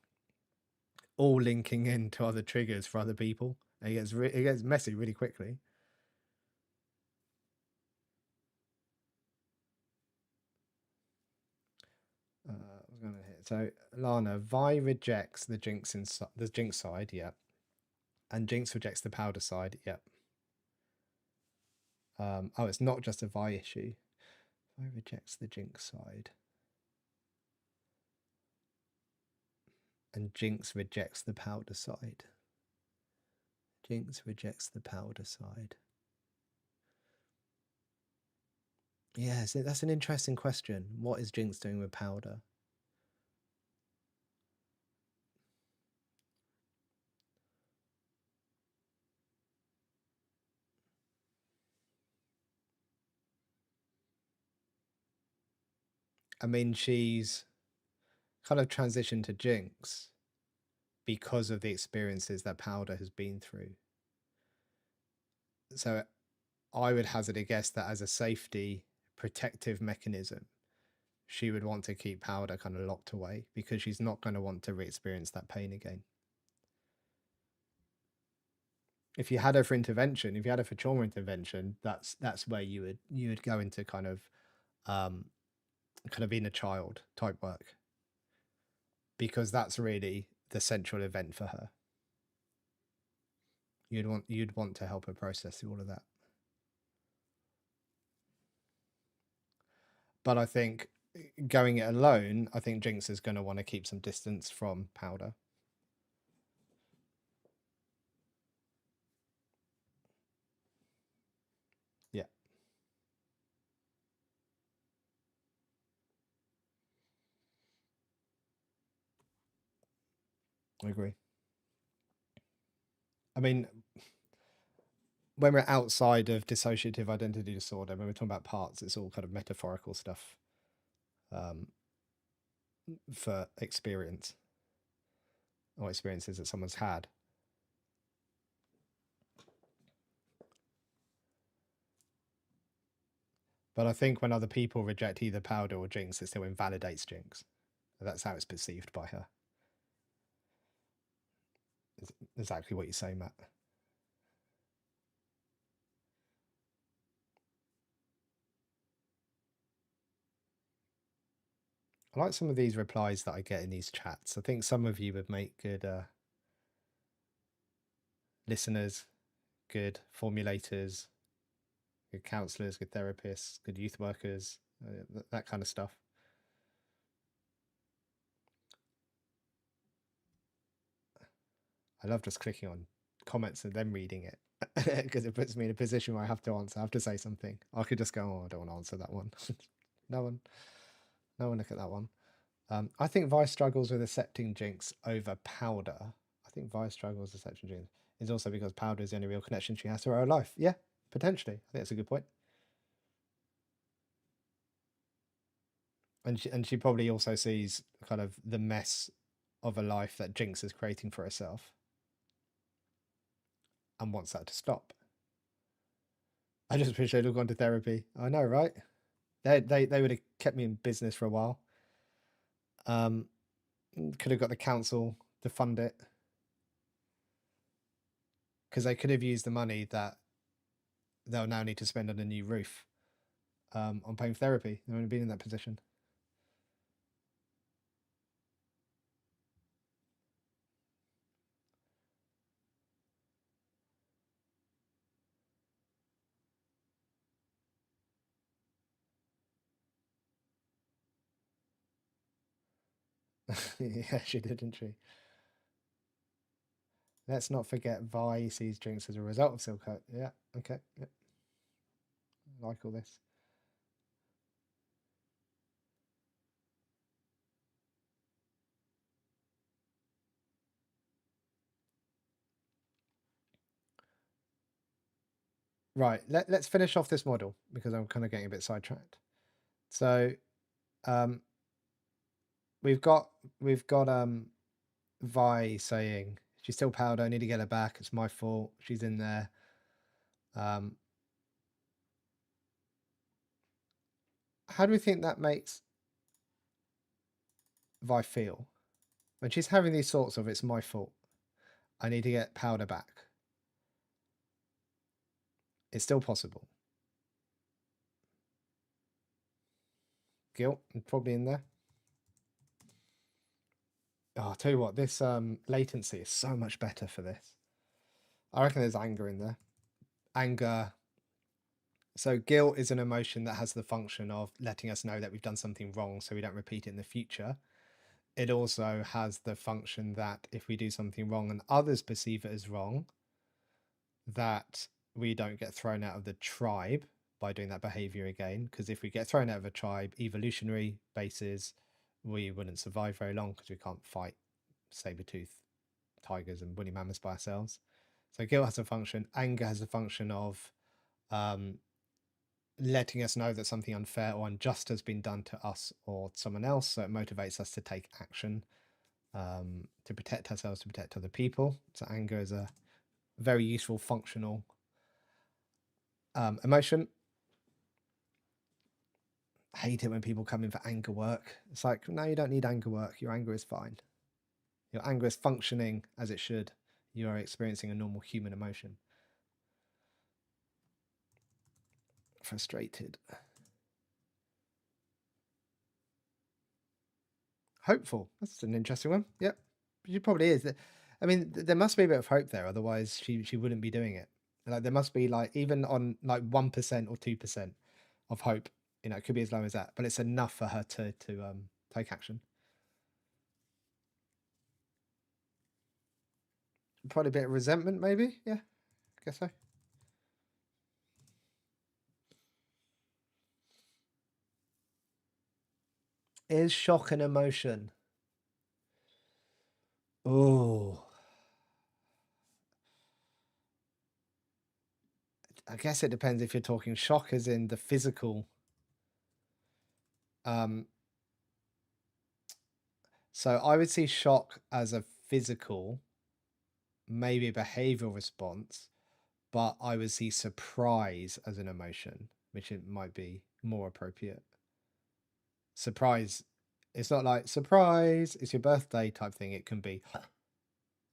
all linking into other triggers for other people. And it gets messy really quickly. I was going to hit. So Lana, Vi rejects the Jinx side, yeah, and Jinx rejects the powder side, yeah. Oh, it's not just a Vi issue. Vi rejects the Jinx side, and Jinx rejects the powder side. Jinx rejects the powder side. Yeah, so that's an interesting question. What is Jinx doing with powder? I mean, she's kind of transitioned to Jinx because of the experiences that powder has been through. So I would hazard a guess that as a safety protective mechanism, she would want to keep powder kind of locked away because she's not going to want to re-experience that pain again. If you had her for intervention, if you had her for trauma intervention, that's where you would go into kind of inner child type work, because that's really the central event for her. You'd want to help her process through all of that. But I think going it alone, I think Jinx is going to want to keep some distance from powder. Yeah. I agree. I mean, when we're outside of dissociative identity disorder, when we're talking about parts, it's all kind of metaphorical stuff for experience or experiences that someone's had. But I think when other people reject either powder or Jinx, it still invalidates Jinx. That's how it's perceived by her. It's exactly what you say, Matt. I like some of these replies that I get in these chats. I think some of you would make good listeners, good formulators, good counselors, good therapists, good youth workers, that kind of stuff. I love just clicking on comments and then reading it because it puts me in a position where I have to answer. I have to say something. I could just go, "Oh, I don't want to answer that one." no one look at that one. I think Vi struggles with accepting Jinx over powder. I think Vi struggles with accepting Jinx is also because powder is the only real connection she has to her own life. Yeah, potentially. I think that's a good point. And she probably also sees kind of the mess of a life that Jinx is creating for herself and wants that to stop. I just wish they'd have gone to therapy. I know, right? They would have kept me in business for a while. Could have got the council to fund it. Because they could have used the money that they'll now need to spend on a new roof on paying for therapy. They've only been in that position. Yeah, she did, didn't she? Let's not forget Vi sees Jinx as a result of Silcoat. Yeah, okay. Yeah. I like all this. Right, let's finish off this model because I'm kind of getting a bit sidetracked. So we've got Vi saying she's still powder, I need to get her back, it's my fault, she's in there. How do we think that makes Vi feel? When she's having these sorts of it's my fault, I need to get powder back. It's still possible. Guilt probably in there. Oh, I'll tell you what, this latency is so much better for this. I reckon there's anger in there. Anger. So guilt is an emotion that has the function of letting us know that we've done something wrong so we don't repeat it in the future. It also has the function that if we do something wrong and others perceive it as wrong, that we don't get thrown out of the tribe by doing that behavior again. Because if we get thrown out of a tribe, evolutionary basis, we wouldn't survive very long because we can't fight saber-toothed tigers and woolly mammoths by ourselves. So guilt has a function. Anger has a function of letting us know that something unfair or unjust has been done to us or someone else. So it motivates us to take action to protect ourselves, to protect other people. So anger is a very useful, functional emotion. I hate it when people come in for anger work. It's like, no, you don't need anger work. Your anger is fine. Your anger is functioning as it should. You are experiencing a normal human emotion. Frustrated. Hopeful. That's an interesting one. Yep. She probably is. I mean, there must be a bit of hope there. Otherwise, she wouldn't be doing it. Like there must be like even on like 1% or 2% of hope. You know, it could be as low as that, but it's enough for her to take action. Probably a bit of resentment, maybe. Yeah, I guess so. Is shock an emotion? Oh, I guess it depends if you're talking shock as in the physical. So I would see shock as a physical, maybe a behavioral response, but I would see surprise as an emotion, which it might be more appropriate. Surprise, it's not like surprise, it's your birthday type thing. It can be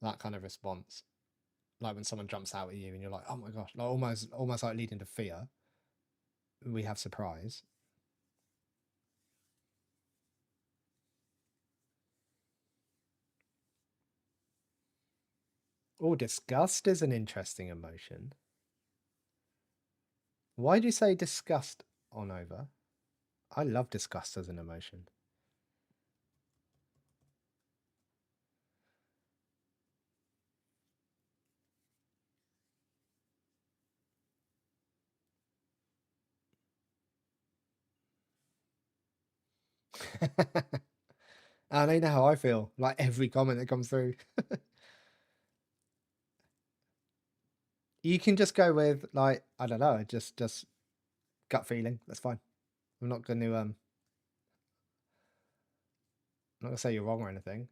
that kind of response, like when someone jumps out at you and you're like, oh my gosh, like almost like leading to fear. We have surprise. Oh, disgust is an interesting emotion. Why do you say disgust on over? I love disgust as an emotion. And I know how I feel, like every comment that comes through. You can just go with like, I don't know, just gut feeling. That's fine. I'm not going to I'm not gonna say you're wrong or anything.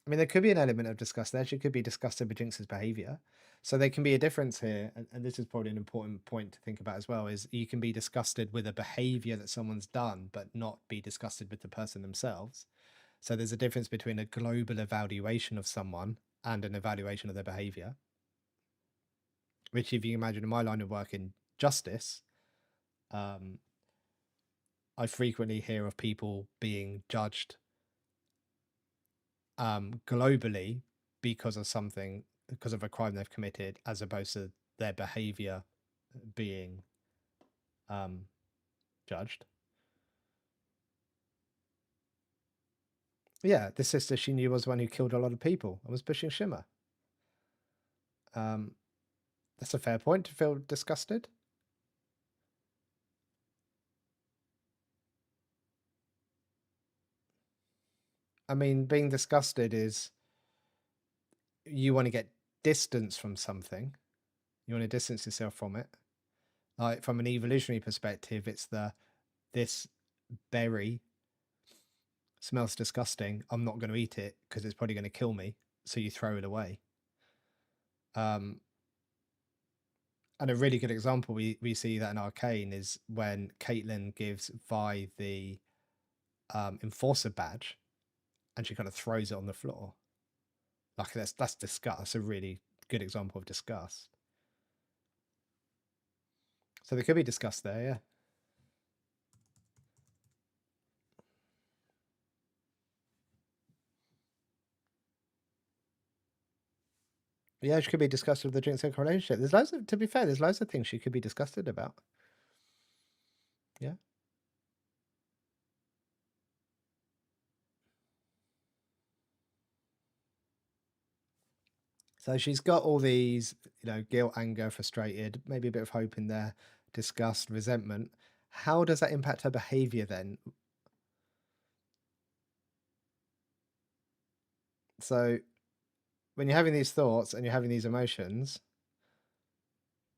I mean, there could be an element of disgust there. She could be disgusted with Jinx's behavior. So there can be a difference here, and this is probably an important point to think about as well, is you can be disgusted with a behavior that someone's done, but not be disgusted with the person themselves. So there's a difference between a global evaluation of someone and an evaluation of their behavior. Which, if you imagine in my line of work in justice, I frequently hear of people being judged globally because of something, because of a crime they've committed, as opposed to their behavior being judged. Yeah, the sister she knew was the one who killed a lot of people and was pushing Shimmer. That's a fair point to feel disgusted. I mean, being disgusted is you want to get distance from something. You want to distance yourself from it. Like from an evolutionary perspective, it's this berry smells disgusting. I'm not going to eat it because it's probably going to kill me. So you throw it away. And a really good example we see that in Arcane is when Caitlyn gives Vi the enforcer badge, and she kind of throws it on the floor. Like that's disgust. That's a really good example of disgust. So there could be disgust there, yeah. Yeah, she could be disgusted with the Jinx relationship. There's loads of, to be fair, there's loads of things she could be disgusted about. Yeah. So she's got all these, guilt, anger, frustrated, maybe a bit of hope in there, disgust, resentment. How does that impact her behavior then? So when you're having these thoughts and you're having these emotions,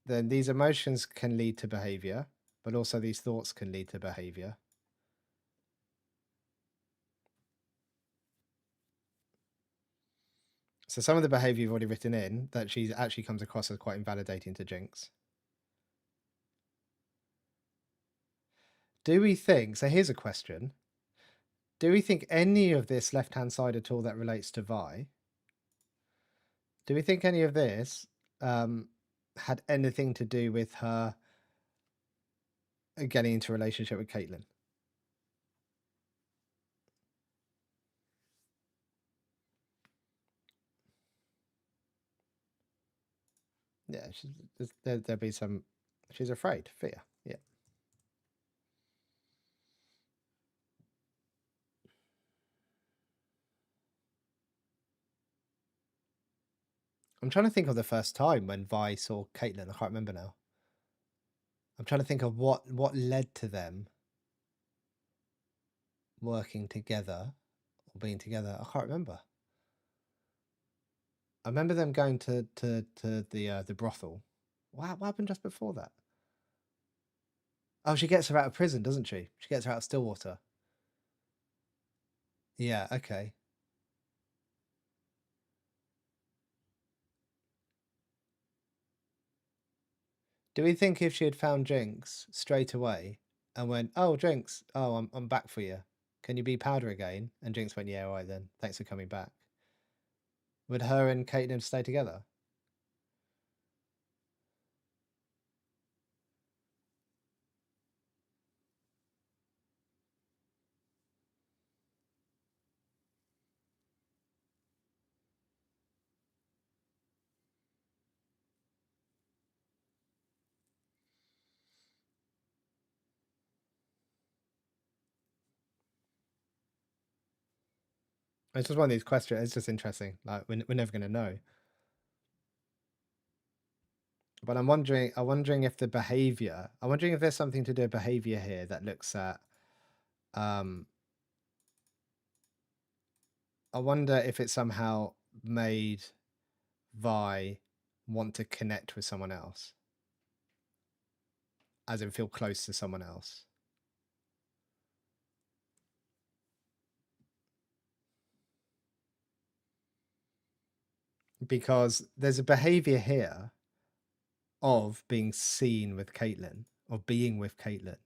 then these emotions can lead to behavior, but also these thoughts can lead to behavior. So some of the behavior you've already written in that she actually comes across as quite invalidating to Jinx. Do we think, so here's a question. Do we think any of this left-hand side at all that relates to Vi? Do we think any of this had anything to do with her getting into a relationship with Caitlyn? Yeah, there'll be some. She's afraid, fear. Yeah. I'm trying to think of the first time when Vi saw Caitlyn. I can't remember now. I'm trying to think of what led to them working together or being together. I can't remember. I remember them going to the brothel. What happened just before that? Oh, she gets her out of prison, doesn't she? She gets her out of Stillwater. Yeah, okay. Do we think if she had found Jinx straight away and went, "Oh, Jinx, oh, I'm back for you. Can you be powder again?" And Jinx went, "Yeah, all right then. Thanks for coming back." Would her and Caitlyn stay together? It's just one of these questions. It's just interesting. Like we're never going to know. But I'm wondering if the behavior. I'm wondering if there's something to do with behavior here that looks at. I wonder if it somehow made Vi want to connect with someone else, as in feel close to someone else. Because there's a behavior here of being seen with Caitlyn, of being with Caitlyn.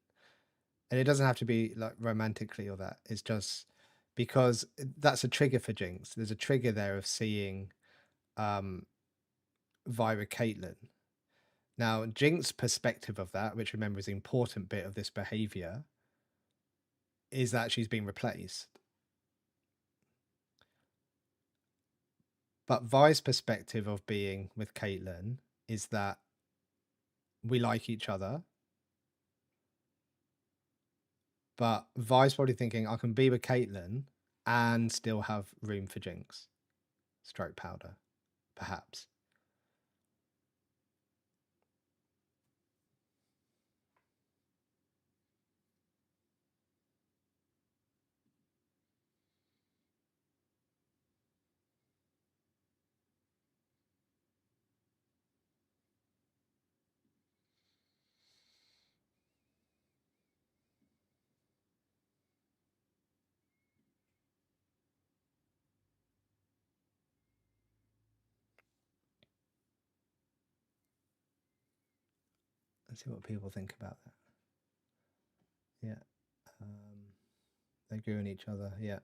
And it doesn't have to be like romantically or that. It's just because that's a trigger for Jinx. There's a trigger there of seeing Vi with Caitlyn. Now, Jinx's perspective of that, which remember is the important bit of this behavior, is that she's been replaced. But Vi's perspective of being with Caitlyn is that we like each other. But Vi's probably thinking, I can be with Caitlyn and still have room for Jinx. Stroke Powder, perhaps. Let's see what people think about that. Yeah. They agree on each other. Yeah.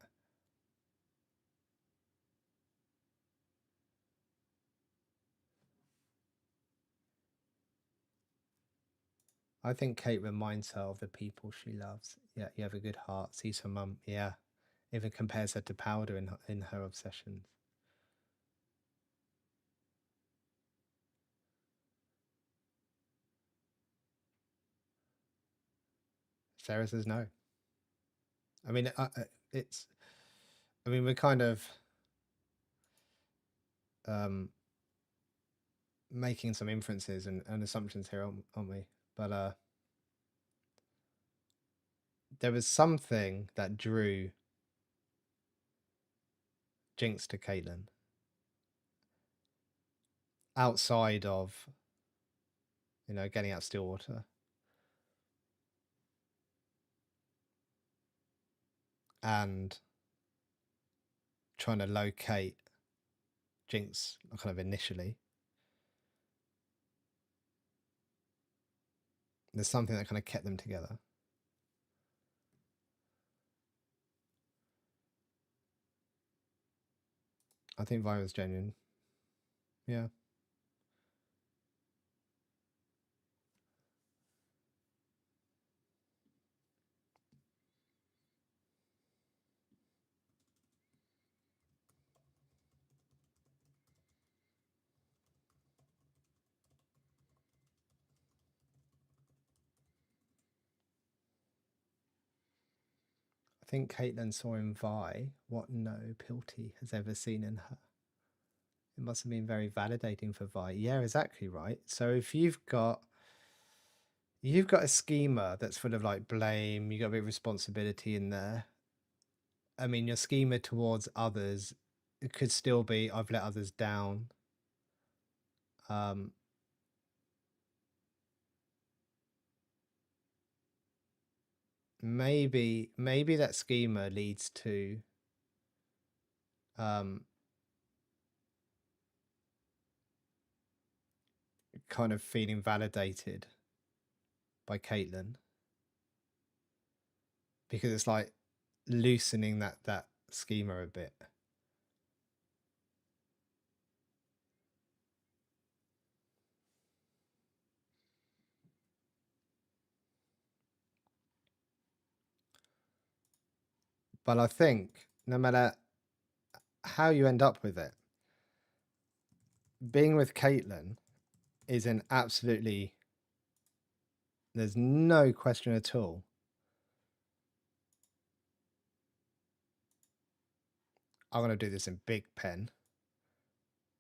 I think Kate reminds her of the people she loves. Yeah, you have a good heart. Sees her mum. Yeah. Even compares her to Powder in her obsessions. Sarah says no. I mean, it's. I mean, we're kind of making some inferences and assumptions here, aren't we? But there was something that drew Jinx to Caitlyn outside of, getting out Stillwater. And trying to locate Jinx kind of initially. There's something that kind of kept them together. I think Vi was genuine. Yeah. I think Caitlyn saw in Vi what no Pilty has ever seen in her. It must have been very validating for Vi. Yeah, exactly right. So if you've got a schema that's full of like blame, you got a bit of responsibility in there. I mean, your schema towards others, it could still be I've let others down. Maybe that schema leads to kind of feeling validated by Caitlyn, because it's like loosening that schema a bit. But I think no matter how you end up with it, being with Caitlyn is an absolutely, there's no question at all. I'm going to do this in big pen.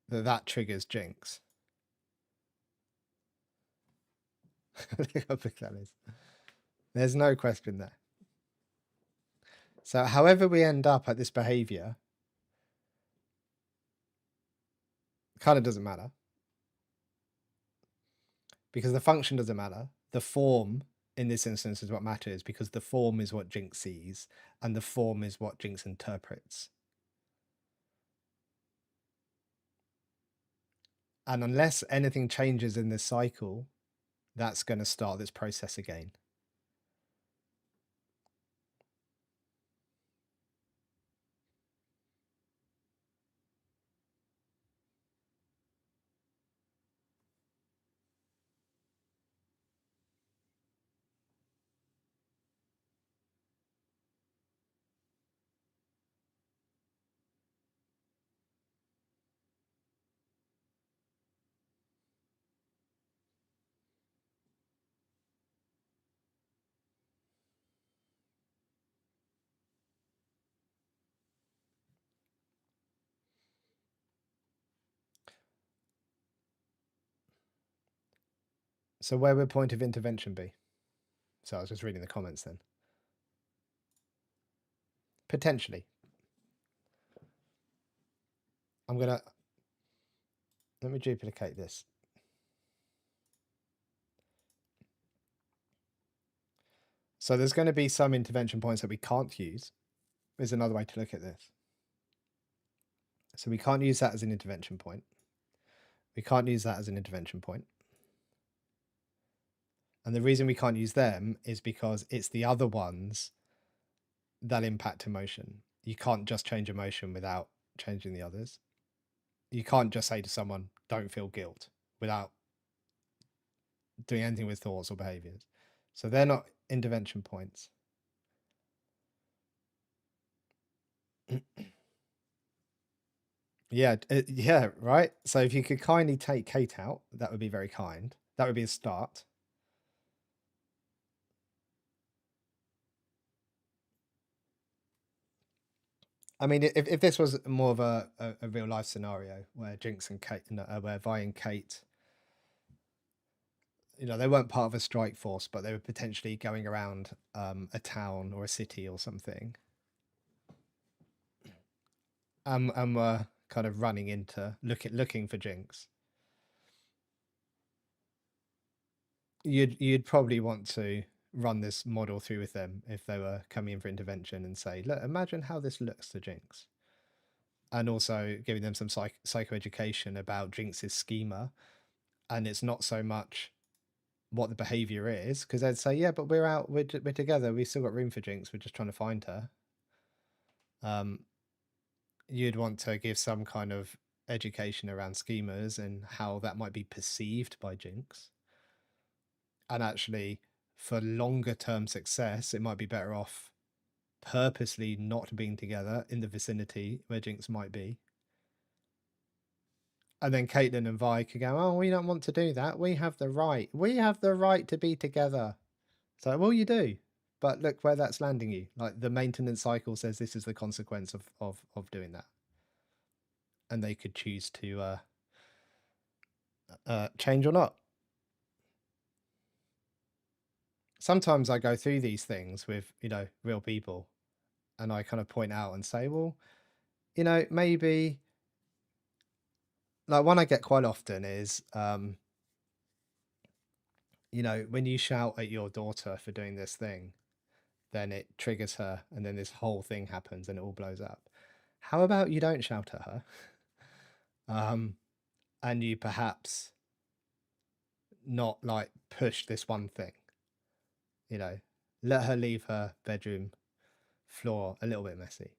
That triggers Jinx. Look how big that is. There's no question there. So however we end up at this behavior, kind of doesn't matter. Because the function doesn't matter. The form in this instance is what matters, because the form is what Jinx sees and the form is what Jinx interprets. And unless anything changes in this cycle, that's going to start this process again. So where would point of intervention be? So I was just reading the comments then. Potentially. Let me duplicate this. So there's going to be some intervention points that we can't use, is another way to look at this. So we can't use that as an intervention point. We can't use that as an intervention point. And the reason we can't use them is because it's the other ones that impact emotion. You can't just change emotion without changing the others. You can't just say to someone, don't feel guilt, without doing anything with thoughts or behaviors. So they're not intervention points. Yeah, yeah, right. So if you could kindly take Kate out, that would be very kind. That would be a start. I mean, if this was more of a real life scenario where Jinx and Kate, where Vi and Kate, they weren't part of a strike force, but they were potentially going around a town or a city or something, and were kind of running into looking for Jinx. You'd probably want to run this model through with them if they were coming in for intervention and say, look, imagine how this looks to Jinx. And also giving them some psychoeducation about Jinx's schema. And it's not so much what the behavior is, because they'd say, yeah, but we're together. We've still got room for Jinx. We're just trying to find her. You'd want to give some kind of education around schemas and how that might be perceived by Jinx. And actually, for longer term success, it might be better off purposely not being together in the vicinity where Jinx might be. And then Caitlyn and Vi could go, oh, we don't want to do that. We have the right. We have the right to be together. So, well, you do. But look where that's landing you. Like the maintenance cycle says this is the consequence of doing that. And they could choose to change or not. Sometimes I go through these things with, real people, and I kind of point out and say, well, maybe, like one I get quite often is, when you shout at your daughter for doing this thing, then it triggers her, and then this whole thing happens and it all blows up. How about you don't shout at her? And you perhaps not like push this one thing, let her leave her bedroom floor a little bit messy.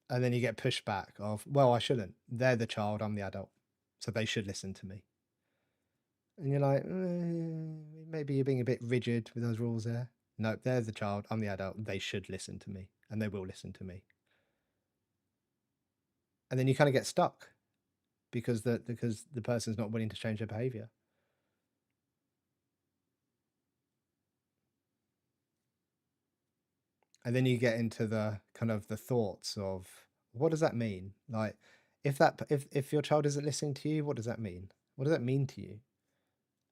And then you get pushback of, well, I shouldn't. They're the child, I'm the adult. So they should listen to me. And you're like, maybe you're being a bit rigid with those rules there. No, they're the child, I'm the adult. They should listen to me, and they will listen to me. And then you kind of get stuck because the person's not willing to change their behavior. And then you get into the kind of the thoughts of, what does that mean? Like, if your child isn't listening to you, what does that mean? What does that mean to you?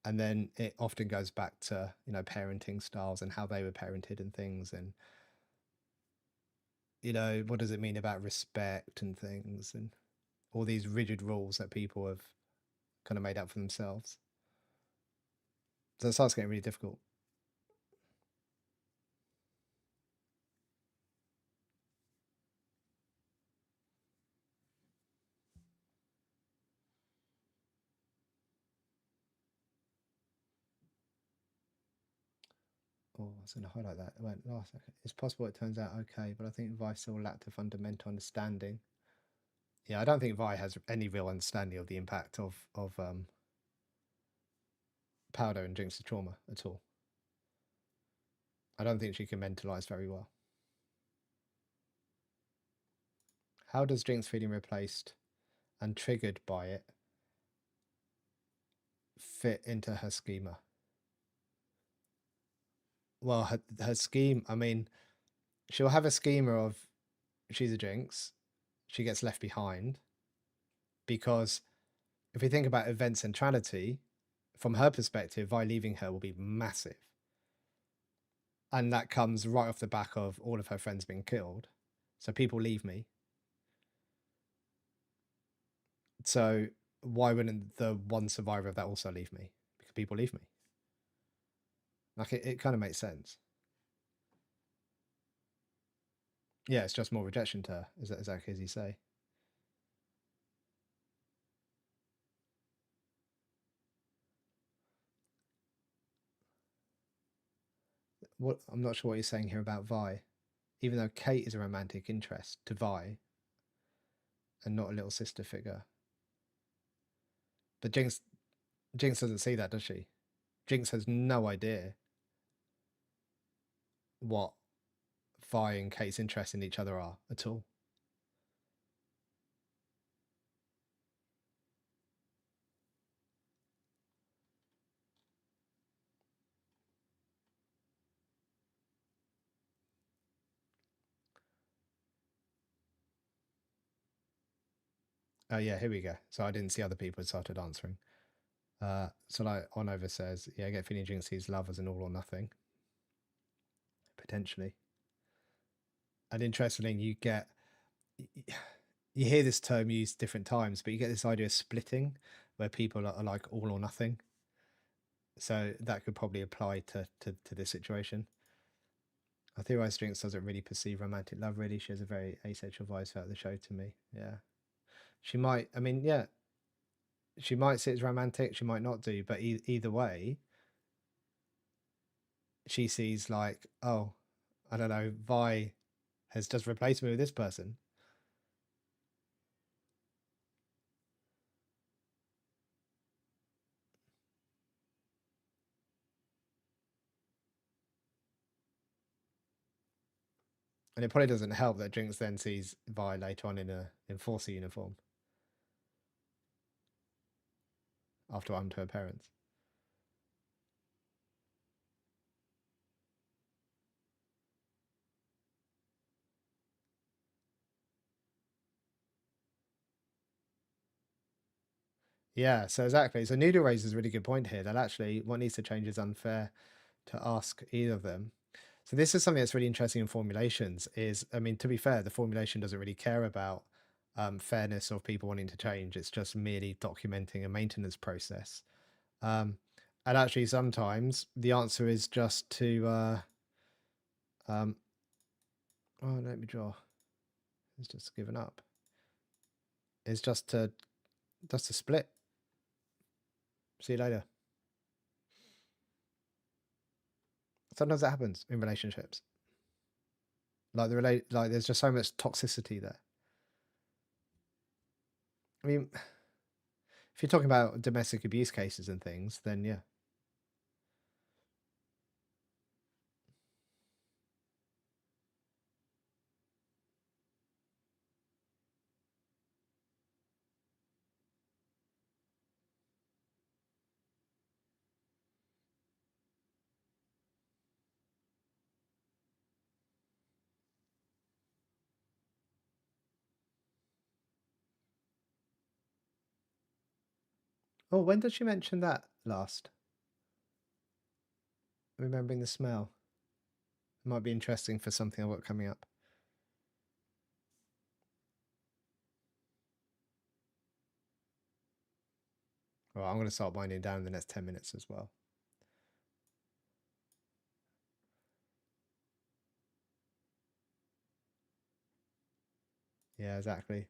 And then it often goes back to, parenting styles and how they were parented and things. And, what does it mean about respect and things and all these rigid rules that people have kind of made up for themselves. So it starts getting really difficult. Oh, I was going to highlight that. It went last second. It's possible it turns out okay, but I think Vi still lacked a fundamental understanding. Yeah, I don't think Vi has any real understanding of the impact of Powder and Jinx's trauma at all. I don't think she can mentalize very well. How does Jinx feeling replaced and triggered by it fit into her schema? Well, her scheme, I mean, she'll have a schema of she's a Jinx, she gets left behind because if we think about event centrality, from her perspective, Vi leaving her will be massive. And that comes right off the back of all of her friends being killed. So people leave me. So why wouldn't the one survivor of that also leave me? Because people leave me. Like it kind of makes sense. Yeah, it's just more rejection to her, is that exactly as you say? What I'm not sure what you're saying here about Vi. Even though Kate is a romantic interest to Vi and not a little sister figure. But Jinx doesn't see that, does she? Jinx has no idea what Vi and Kate's interest in each other are at all. Oh yeah, here we go. So I didn't see other people had started answering. So like Onover says, yeah, I get feeling Jinx sees love as an all or nothing. Potentially. And interestingly, you hear this term used different times, but you get this idea of splitting where people are like all or nothing. So that could probably apply to this situation. I theorize Jinx doesn't really perceive romantic love, really. She has a very asexual vibe throughout the show to me. Yeah. She might, I mean, yeah, she might see it as romantic, she might not do, but either way, she sees like, oh, I don't know, Vi has just replaced me with this person. And it probably doesn't help that Jinx then sees Vi later on in a enforcer uniform after what happened to her parents. Yeah, so exactly. So Noodle raises a really good point here that actually what needs to change is unfair to ask either of them. So this is something that's really interesting in formulations is, I mean, to be fair, the formulation doesn't really care about fairness of people wanting to change. It's just merely documenting a maintenance process. And actually sometimes the answer is just to, oh, let me draw. It's just given up. It's just to split. See you later. Sometimes that happens in relationships. Like there's just so much toxicity there. I mean, if you're talking about domestic abuse cases and things, then yeah. Oh, when did she mention that last? Remembering the smell. It might be interesting for something I've got coming up. Well, I'm going to start winding down in the next 10 minutes as well. Yeah, exactly.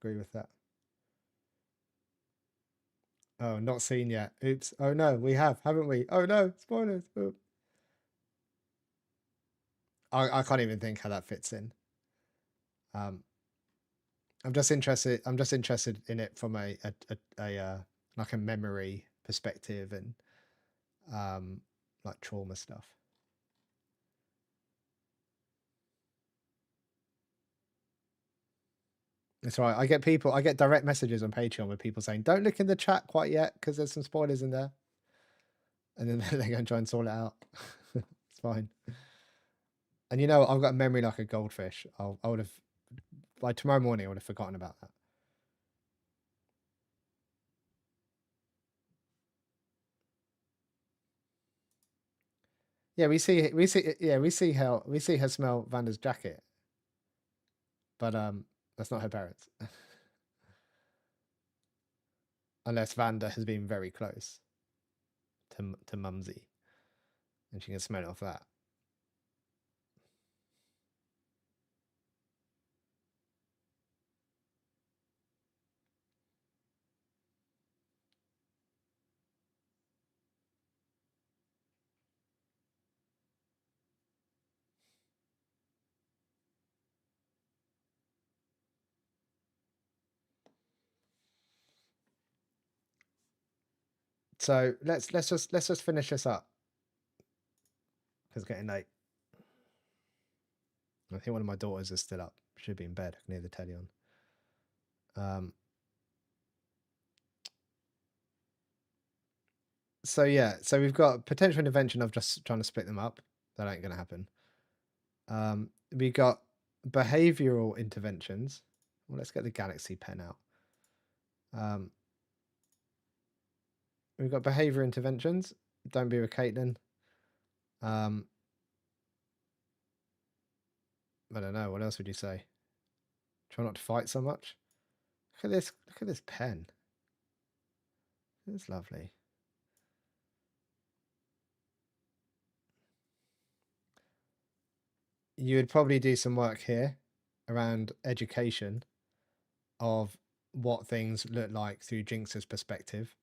Agree with that. Oh, not seen yet. Oops. Oh no, we have, haven't we? Oh no, spoilers. Oh. I can't even think how that fits in. I'm just interested. I'm just interested in it from a like a memory perspective and like trauma stuff. That's right. I get direct messages on Patreon with people saying, "Don't look in the chat quite yet because there's some spoilers in there," and then they go and try and sort it out. It's fine. And you know, I've got a memory like a goldfish. I would have by tomorrow morning. I would have forgotten about that. Yeah, we see her smell Vanda's jacket, but that's not her parents. Unless Vanda has been very close to Mumsy, and she can smell it off that. So let's just finish this up because it's getting late. I think one of my daughters is still up. Should be in bed. I can hear the telly on. So yeah, so we've got potential intervention of just trying to split them up. That ain't gonna happen. We got behavioral interventions. Well, let's get the Galaxy pen out. We've got behavior interventions. Don't be with Caitlin. I don't know. What else would you say? Try not to fight so much. Look at this. Look at this pen. It's lovely. You would probably do some work here around education of what things look like through Jinx's perspective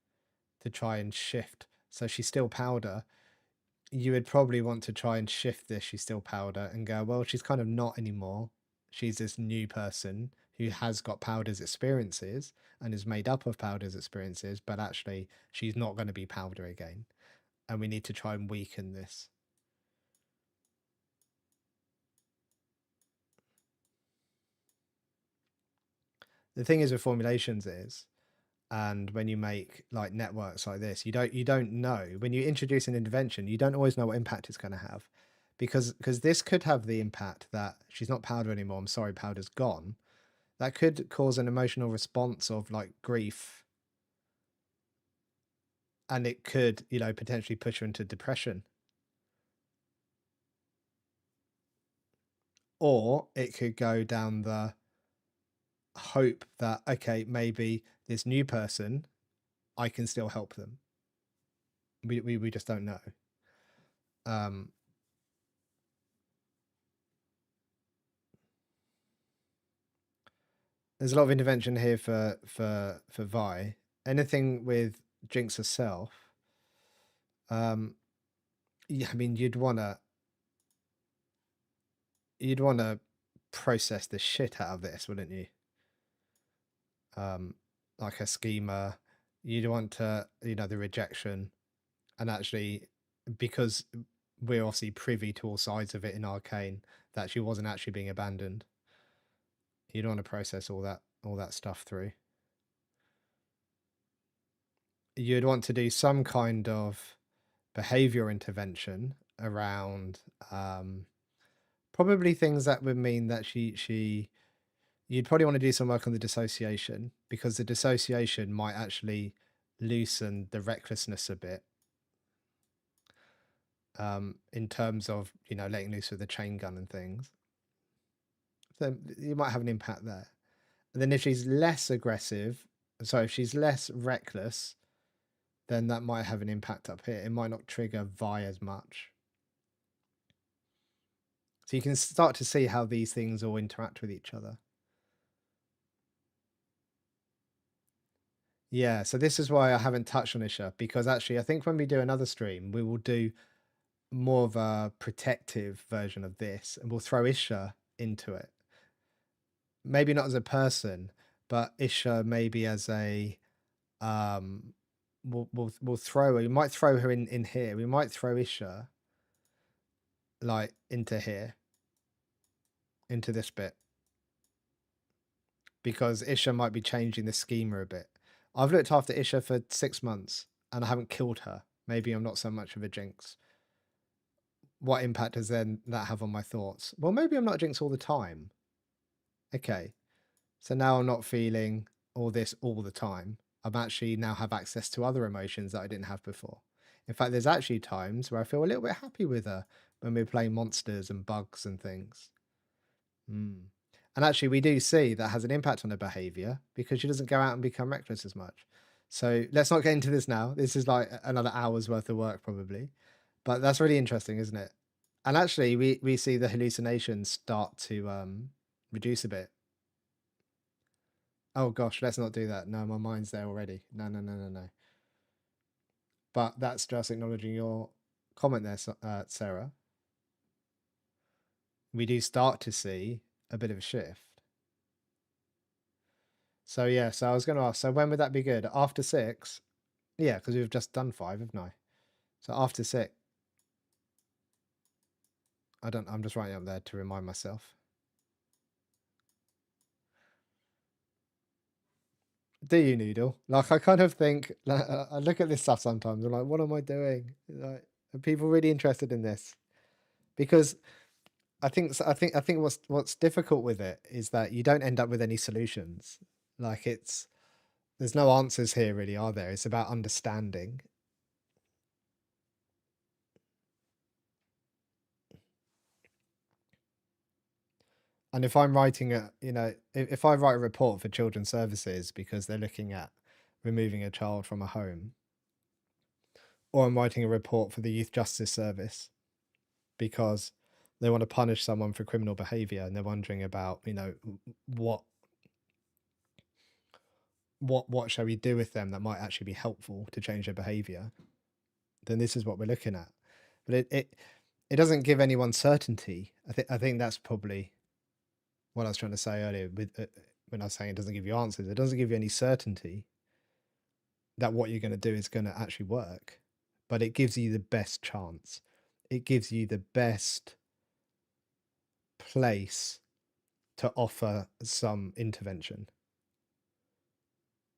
to try and shift. So she's still powder. You would probably want to try and shift this. She's still powder and go, well, she's kind of not anymore. She's this new person who has got powder's experiences and is made up of powder's experiences, but actually she's not going to be powder again. And we need to try and weaken this. The thing is with formulations is, and when you make like networks like this, you don't know when you introduce an intervention, you don't always know what impact it's going to have, because this could have the impact that she's not powder anymore. I'm sorry, powder's gone. That could cause an emotional response of like grief, and it could, you know, potentially push her into depression. Or it could go down the hope that, okay, maybe this new person, I can still help them. We just don't know. There's a lot of intervention here for Vi. Anything with Jinx herself. Yeah, I mean, you'd wanna process the shit out of this, wouldn't you? Like a schema. You'd want to, you know, the rejection, and actually, because we're obviously privy to all sides of it in Arcane, that she wasn't actually being abandoned. You'd want to process all that stuff through. You'd want to do some kind of behavior intervention around probably things that would mean that you'd probably want to do some work on the dissociation, because the dissociation might actually loosen the recklessness a bit, in terms of, you know, letting loose with the chain gun and things. So you might have an impact there. And then if she's less aggressive, so if she's less reckless, then that might have an impact up here. It might not trigger Vi as much. So you can start to see how these things all interact with each other. Yeah, so this is why I haven't touched on Isha, because actually I think when we do another stream, we will do more of a protective version of this, and we'll throw Isha into it. Maybe not as a person, but Isha maybe as a we'll throw her. We might throw her in here. We might throw Isha like into here, into this bit, because Isha might be changing the schema a bit. I've looked after Isha for 6 months and I haven't killed her. Maybe I'm not so much of a Jinx. What impact does then that have on my thoughts? Well, maybe I'm not a Jinx all the time. Okay, so now I'm not feeling all this all the time. I'm actually now have access to other emotions that I didn't have before. In fact, there's actually times where I feel a little bit happy with her when we're playing monsters and bugs and things. Mm. And actually, we do see that has an impact on her behavior because she doesn't go out and become reckless as much. So let's not get into this now. This is like another hour's worth of work, probably. But that's really interesting, isn't it? And actually, we see the hallucinations start to reduce a bit. Oh gosh, let's not do that. No, my mind's there already. No, no, no, no, no. But that's just acknowledging your comment there, Sarah. We do start to see a bit of a shift. So yeah, so I was going to ask, so when would that be good? After 6? Yeah, because we've just done 5, haven't I? So after 6, I'm just writing up there to remind myself. Do you, Noodle? Like, I kind of think, like, I look at this stuff sometimes, I'm like, what am I doing? Like, are people really interested in this? Because I think what's difficult with it is that you don't end up with any solutions. Like, there's no answers here really, are there? It's about understanding. And if I'm writing if I write a report for children's services because they're looking at removing a child from a home, or I'm writing a report for the Youth Justice Service because they want to punish someone for criminal behavior and they're wondering about, what what shall we do with them that might actually be helpful to change their behavior, then this is what we're looking at. But it doesn't give anyone certainty. I think that's probably what I was trying to say earlier with when I was saying it doesn't give you answers. It doesn't give you any certainty that what you're going to do is going to actually work, but it gives you the best chance. It gives you the best place to offer some intervention.